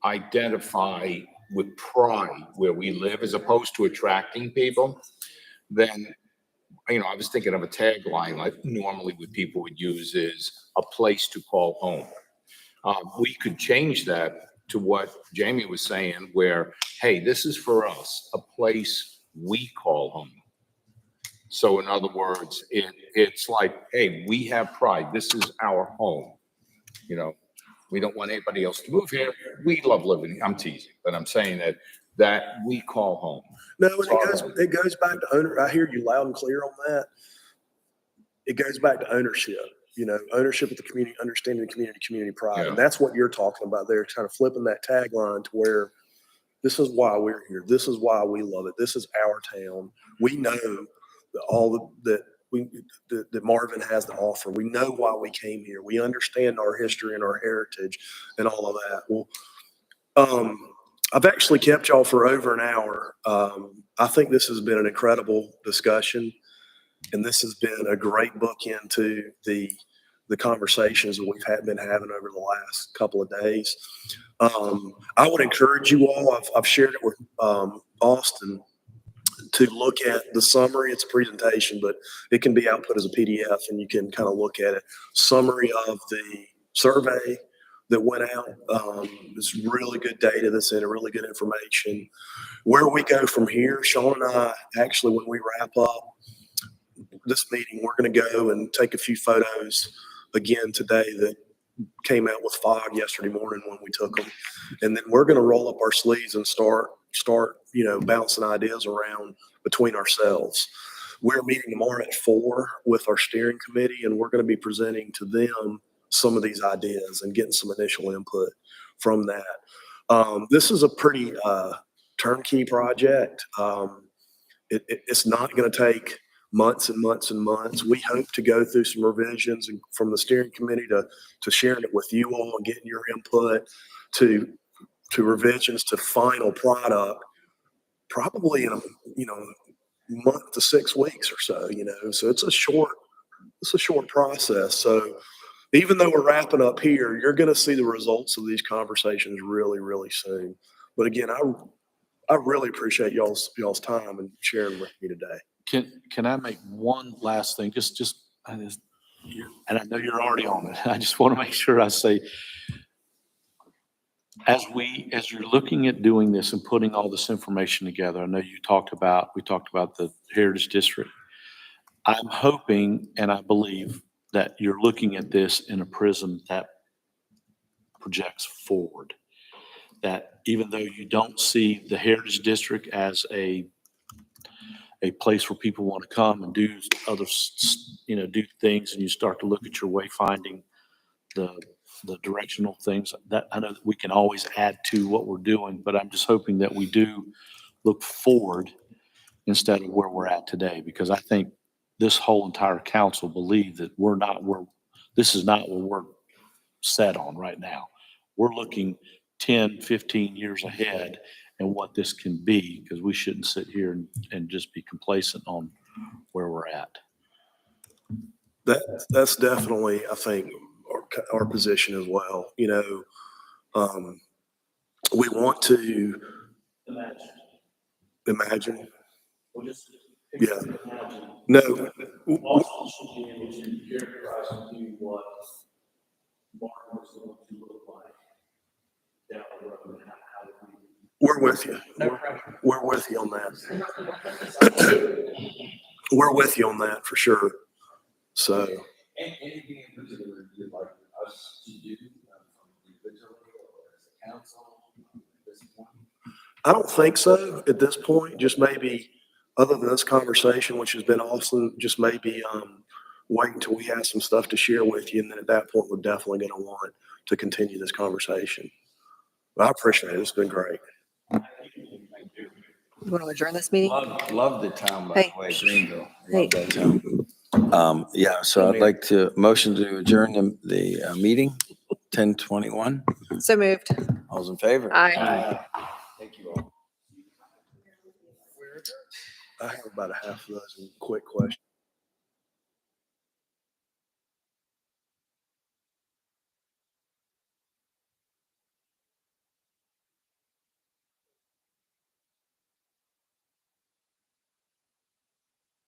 identify with pride where we live as opposed to attracting people, then, I was thinking of a tagline like normally what people would use is a place to call home. We could change that to what Jamie was saying, where, hey, this is for us, a place we call home. So in other words, it's like, hey, we have pride. This is our home. We don't want anybody else to move here. We love living. I'm teasing, but I'm saying that we call home. No, and it goes back to owner. I hear you loud and clear on that. It goes back to ownership. Ownership of the community, understanding the community pride, Yeah. and that's what you're talking about there. Kind of flipping that tagline to where this is why we're here. This is why we love it. This is our town. We know that that Marvin has to offer. We know why we came here. We understand our history and our heritage and all of that. Well, I've actually kept y'all for over an hour. I think this has been an incredible discussion, and this has been a great bookend to the conversations that we've been having over the last couple of days. I would encourage you all. I've shared it with Austin, to look at the summary. It's a presentation, but it can be output as a PDF, and you can kind of look at it. Summary of the survey that went out. It's really good data that's in it, really good information. Where we go from here, Sean and I, actually, when we wrap up this meeting, we're going to go and take a few photos again today that came out with fog yesterday morning when we took them. And then we're going to roll up our sleeves and start, bouncing ideas around between ourselves. We're meeting tomorrow at 4 with our steering committee, and we're going to be presenting to them some of these ideas and getting some initial input from that. This is a pretty turnkey project. It's not going to take months and months and months. We hope to go through some revisions and from the steering committee to sharing it with you all and getting your input to revisions to final product, probably in a month to 6 weeks or so. So it's a short process. So even though we're wrapping up here, you're going to see the results of these conversations really, really soon. But again, I really appreciate y'all's time and sharing with me today. Can I make one last thing? And I know you're already on it. I just want to make sure I say, as you're looking at doing this and putting all this information together, I know we talked about the Heritage District. I'm hoping and I believe that you're looking at this in a prism that projects forward. That even though you don't see the Heritage District as a place where people want to come and do other, do things, and you start to look at your wayfinding, the directional things that I know that we can always add to what we're doing, but I'm just hoping that we do look forward instead of where we're at today, because I think this whole entire council believe that this is not what we're set on right now. We're looking 10, 15 years ahead and what this can be, because we shouldn't sit here and just be complacent on where we're at. That's definitely, I think, our position as well. You know, we want to imagine. Yeah. No. We're with you. We're with you on that. We're with you on that for sure. So. Anything in particular you'd like us to do individually or as a council at this point? I don't think so at this point, just maybe, other than this conversation, which has been awesome, just maybe, wait until we have some stuff to share with you, and then at that point, we're definitely gonna want to continue this conversation. But I appreciate it, it's been great. You want to adjourn this meeting? Love the town, by Hey. the way, Greenville. Hey. Love that town. Yeah, so I'd like to motion to adjourn the meeting, 10:21. So moved. All's in favor? Aye. Thank you all. I have about a half dozen quick questions.